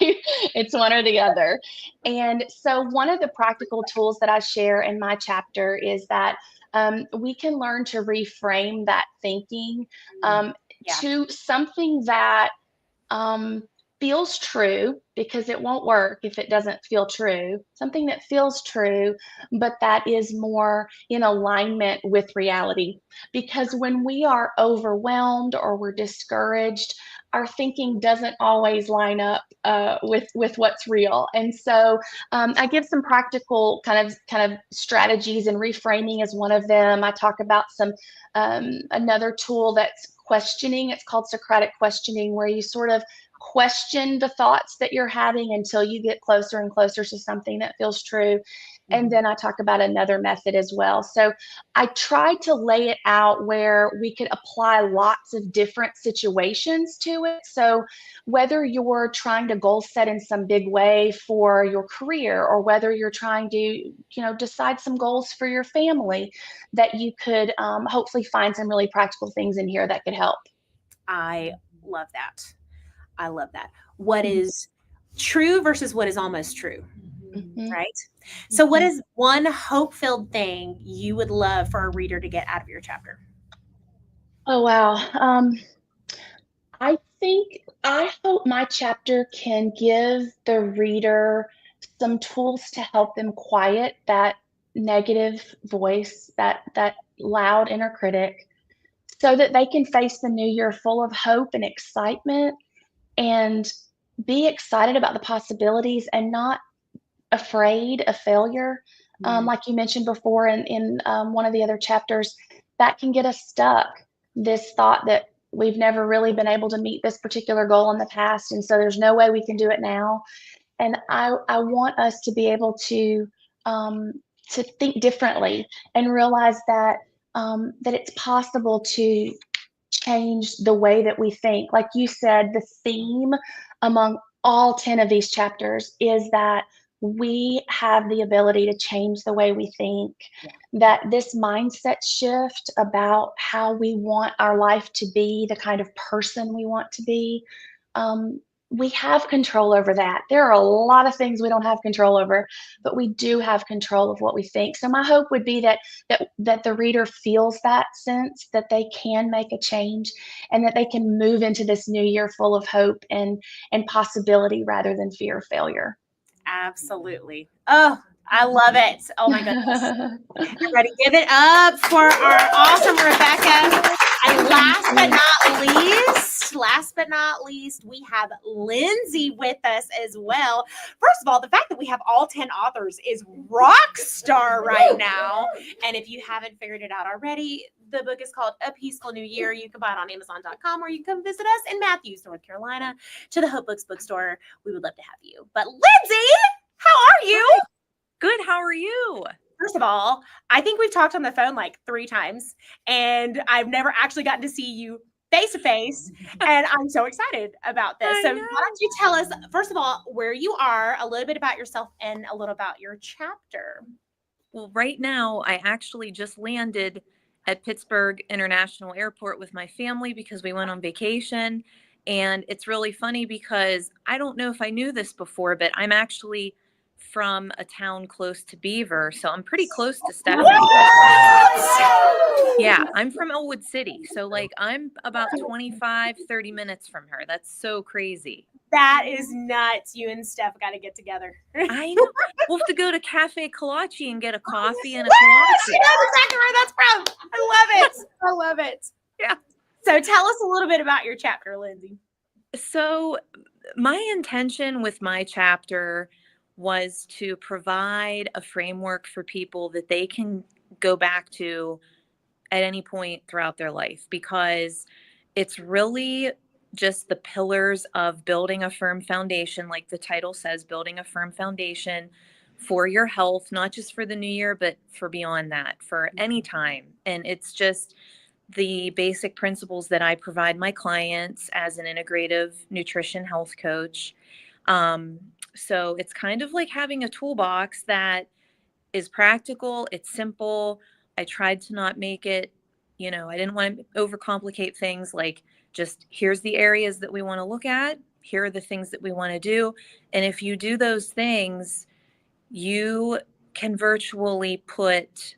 It's one or the other. And so one of the practical tools that I share in my chapter is that we can learn to reframe that thinking to something that feels true, because it won't work if it doesn't feel true. Something that feels true, but that is more in alignment with reality. Because when we are overwhelmed or we're discouraged, our thinking doesn't always line up with what's real. And so I give some practical kind of strategies, and reframing is one of them. I talk about some another tool that's questioning. It's called Socratic questioning, where you sort of question the thoughts that you're having until you get closer and closer to something that feels true. And then I talk about another method as well. So I tried to lay it out where we could apply lots of different situations to it. So whether you're trying to goal set in some big way for your career, or whether you're trying to, decide some goals for your family, that you could hopefully find some really practical things in here that could help. I love that. I love that. What is true versus what is almost true, Mhm. right? So, what is one hope-filled thing you would love for a reader to get out of your chapter? Oh, wow. I hope my chapter can give the reader some tools to help them quiet that negative voice, that loud inner critic, so that they can face the new year full of hope and excitement and be excited about the possibilities and not afraid of failure. Like you mentioned before in one of the other chapters, that can get us stuck. This thought that we've never really been able to meet this particular goal in the past, and so there's no way we can do it now. And I want us um, to think differently and realize that it's possible to change the way that we think. Like you said, the theme among all 10 of these chapters is that we have the ability to change the way we think, that this mindset shift about how we want our life to be, the kind of person we want to be, um, we have control over that. There are a lot of things we don't have control over, but we do have control of what we think. So my hope would be that the reader feels that sense that they can make a change and that they can move into this new year full of hope and possibility rather than fear of failure. Absolutely. Oh, I love it. Oh my goodness. Everybody give it up for our awesome Rebecca. And last but not least, we have Lindsay with us as well. First of all, the fact that we have all 10 authors is rock star right now. And if you haven't figured it out already, the book is called A Peaceful New Year. You can buy it on Amazon.com, or you can come visit us in Matthews, North Carolina, to the Hope Books bookstore. We would love to have you. But Lindsay, how are you? Good. How are you? First of all, I think we've talked on the phone like 3 times, and I've never actually gotten to see you face to face, and I'm so excited about this. So why don't you tell us, first of all, where you are, a little bit about yourself, and a little about your chapter. Well, right now, I actually just landed at Pittsburgh International Airport with my family because we went on vacation. And it's really funny because I don't know if I knew this before, but I'm actually from a town close to Beaver. So I'm pretty close to Stephanie. Yeah, I'm from Elwood City. So like I'm about 25, 30 minutes from her. That's so crazy. That is nuts. You and Steph got to get together. I know. We'll have to go to Cafe Kolache and get a coffee and a She kolache. knows exactly where that's from. I love it. I love it. Yeah. So tell us a little bit about your chapter, Lindsay. So my intention with my chapter was to provide a framework for people that they can go back to at any point throughout their life, because it's really just the pillars of building a firm foundation, like the title says, building a firm foundation for your health, not just for the new year, but for beyond that, for any time. And it's just the basic principles that I provide my clients as an integrative nutrition health coach. So it's kind of like having a toolbox that is practical, it's simple. I tried to not make it, I didn't want to overcomplicate things, like just here's the areas that we want to look at, here are the things that we want to do. And if you do those things, you can virtually put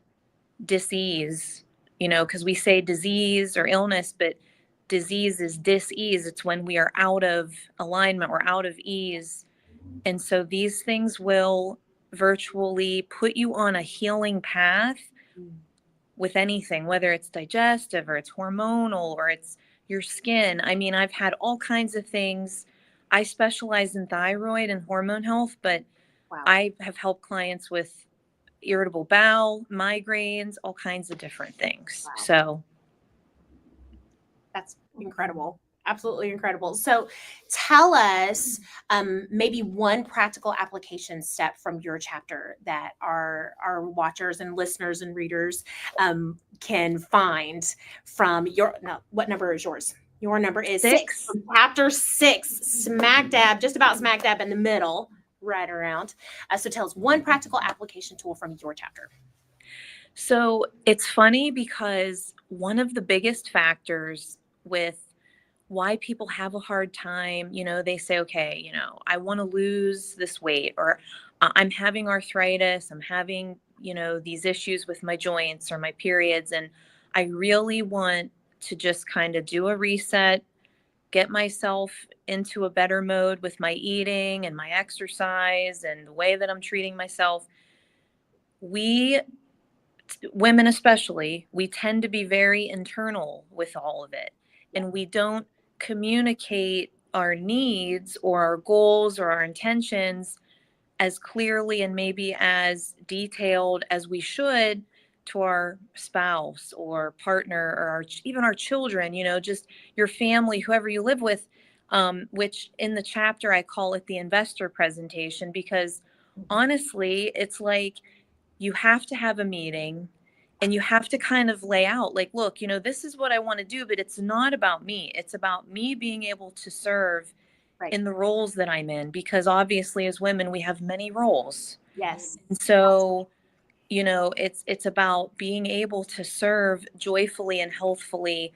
dis-ease, because we say disease or illness, but disease is dis-ease. It's when we are out of alignment, we're out of ease. And so these things will virtually put you on a healing path with anything, whether it's digestive or it's hormonal or it's your skin. I mean, I've had all kinds of things. I specialize in thyroid and hormone health, but I have helped clients with irritable bowel, migraines, all kinds of different things. So that's incredible. Absolutely incredible. So tell us maybe one practical application step from your chapter that our watchers and listeners and readers can find from what number is yours? Your number is 6. Chapter 6, just about smack dab in the middle, right around. So tell us one practical application tool from your chapter. So it's funny because one of the biggest factors with why people have a hard time. They say, okay, I want to lose this weight, or I'm having arthritis, I'm having, these issues with my joints or my periods. And I really want to just kind of do a reset, get myself into a better mode with my eating and my exercise and the way that I'm treating myself. Women especially, we tend to be very internal with all of it, and we don't communicate our needs or our goals or our intentions as clearly and maybe as detailed as we should to our spouse or partner, or even our children, just your family, whoever you live with, which in the chapter I call it the investor presentation, because honestly, it's like you have to have a meeting and you have to kind of lay out, like, look, this is what I want to do, but it's not about me. It's about me being able to serve in the roles that I'm in, because obviously as women, we have many roles. Yes. And so, it's about being able to serve joyfully and healthfully.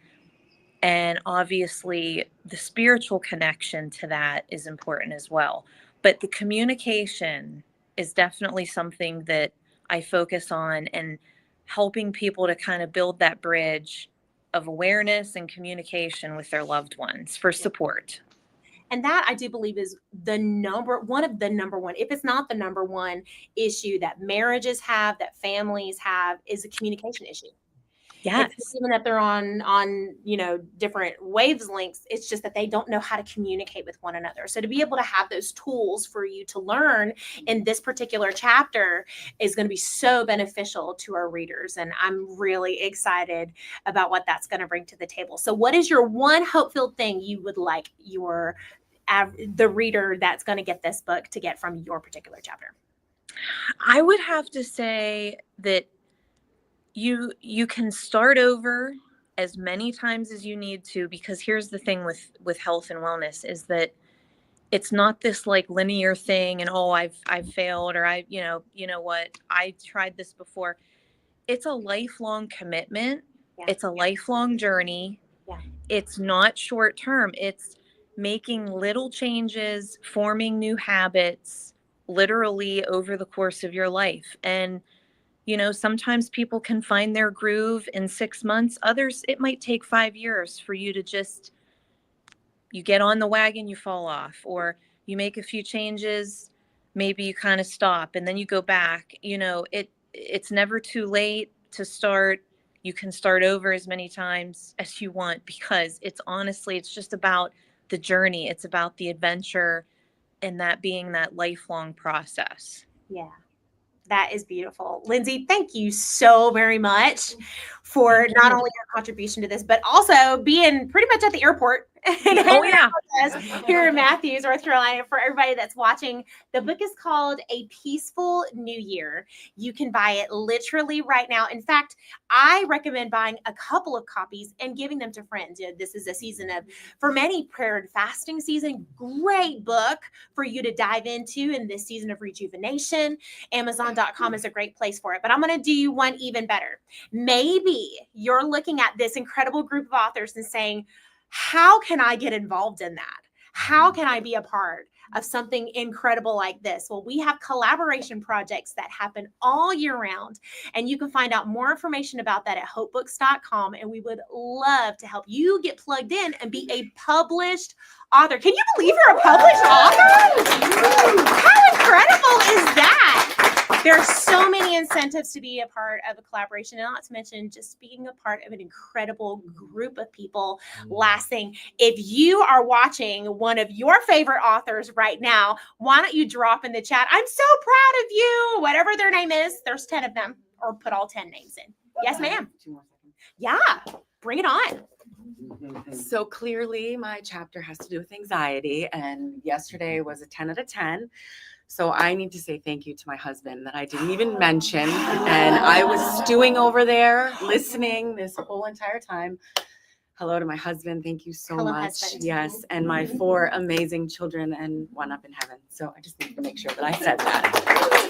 And obviously the spiritual connection to that is important as well. But the communication is definitely something that I focus on, and helping people to kind of build that bridge of awareness and communication with their loved ones for support. And that, I do believe, is one of the number one, if it's not the number one issue that marriages have, that families have, is a communication issue. Yes. It's even that they're on different wavelengths. It's just that they don't know how to communicate with one another. So to be able to have those tools for you to learn in this particular chapter is going to be so beneficial to our readers. And I'm really excited about what that's going to bring to the table. So what is your one hope-filled thing you would like the reader that's going to get this book to get from your particular chapter? I would have to say that you can start over as many times as you need to, because here's the thing with health and wellness is that it's not this like linear thing and I've failed, or you know what, I tried this before. It's a lifelong commitment. Yeah. It's a lifelong journey. Yeah. It's not short term. It's making little changes, forming new habits literally over the course of your life. And sometimes people can find their groove in 6 months. Others, it might take 5 years for you to just, you get on the wagon, you fall off, or you make a few changes, maybe you kind of stop and then you go back. It's never too late to start. You can start over as many times as you want, because it's just about the journey. It's about the adventure, and that being that lifelong process. Yeah. That is beautiful. Lindsay, thank you so very much for not only your contribution to this, but also being pretty much at the airport and hanging out with us here in Matthews, North Carolina. For everybody that's watching, the book is called A Peaceful New Year. You can buy it literally right now. In fact, I recommend buying a couple of copies and giving them to friends. This is a season of, for many, prayer and fasting season. Great book for you to dive into in this season of rejuvenation. Amazon.com is a great place for it. But I'm going to do you one even better. Maybe you're looking at this incredible group of authors and saying, how can I get involved in that? How can I be a part of something incredible like this? Well, we have collaboration projects that happen all year round, and you can find out more information about that at hopebooks.com. And we would love to help you get plugged in and be a published author. Can you believe you're a published author? How incredible is that? There are so many incentives to be a part of a collaboration, and not to mention just being a part of an incredible group of people. Last thing, if you are watching one of your favorite authors right now, why don't you drop in the chat, I'm so proud of you, whatever their name is. There's 10 of them, or put all 10 names in. Yes, ma'am. 2 more seconds. Yeah, bring it on. So clearly my chapter has to do with anxiety, and yesterday was a 10 out of 10. So I need to say thank you to my husband that I didn't even mention. And I was stewing over there, listening this whole entire time. Hello to my husband. Thank you so much. Husband. Yes. And my 4 amazing children and one up in heaven. So I just need to make sure that I said that.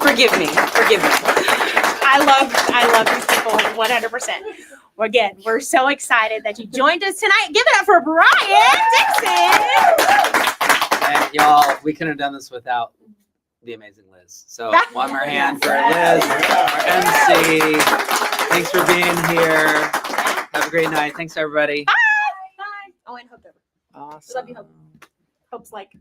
Forgive me. I love these people 100%. again, we're so excited that you joined us tonight. Give it up for Brian Dixon. And y'all, we couldn't have done this without the amazing Liz. So one more hand for Liz, our MC. Thanks for being here. Have a great night. Thanks, everybody. Bye. Oh, and Hope. Awesome. Love you, Hope. Hope's like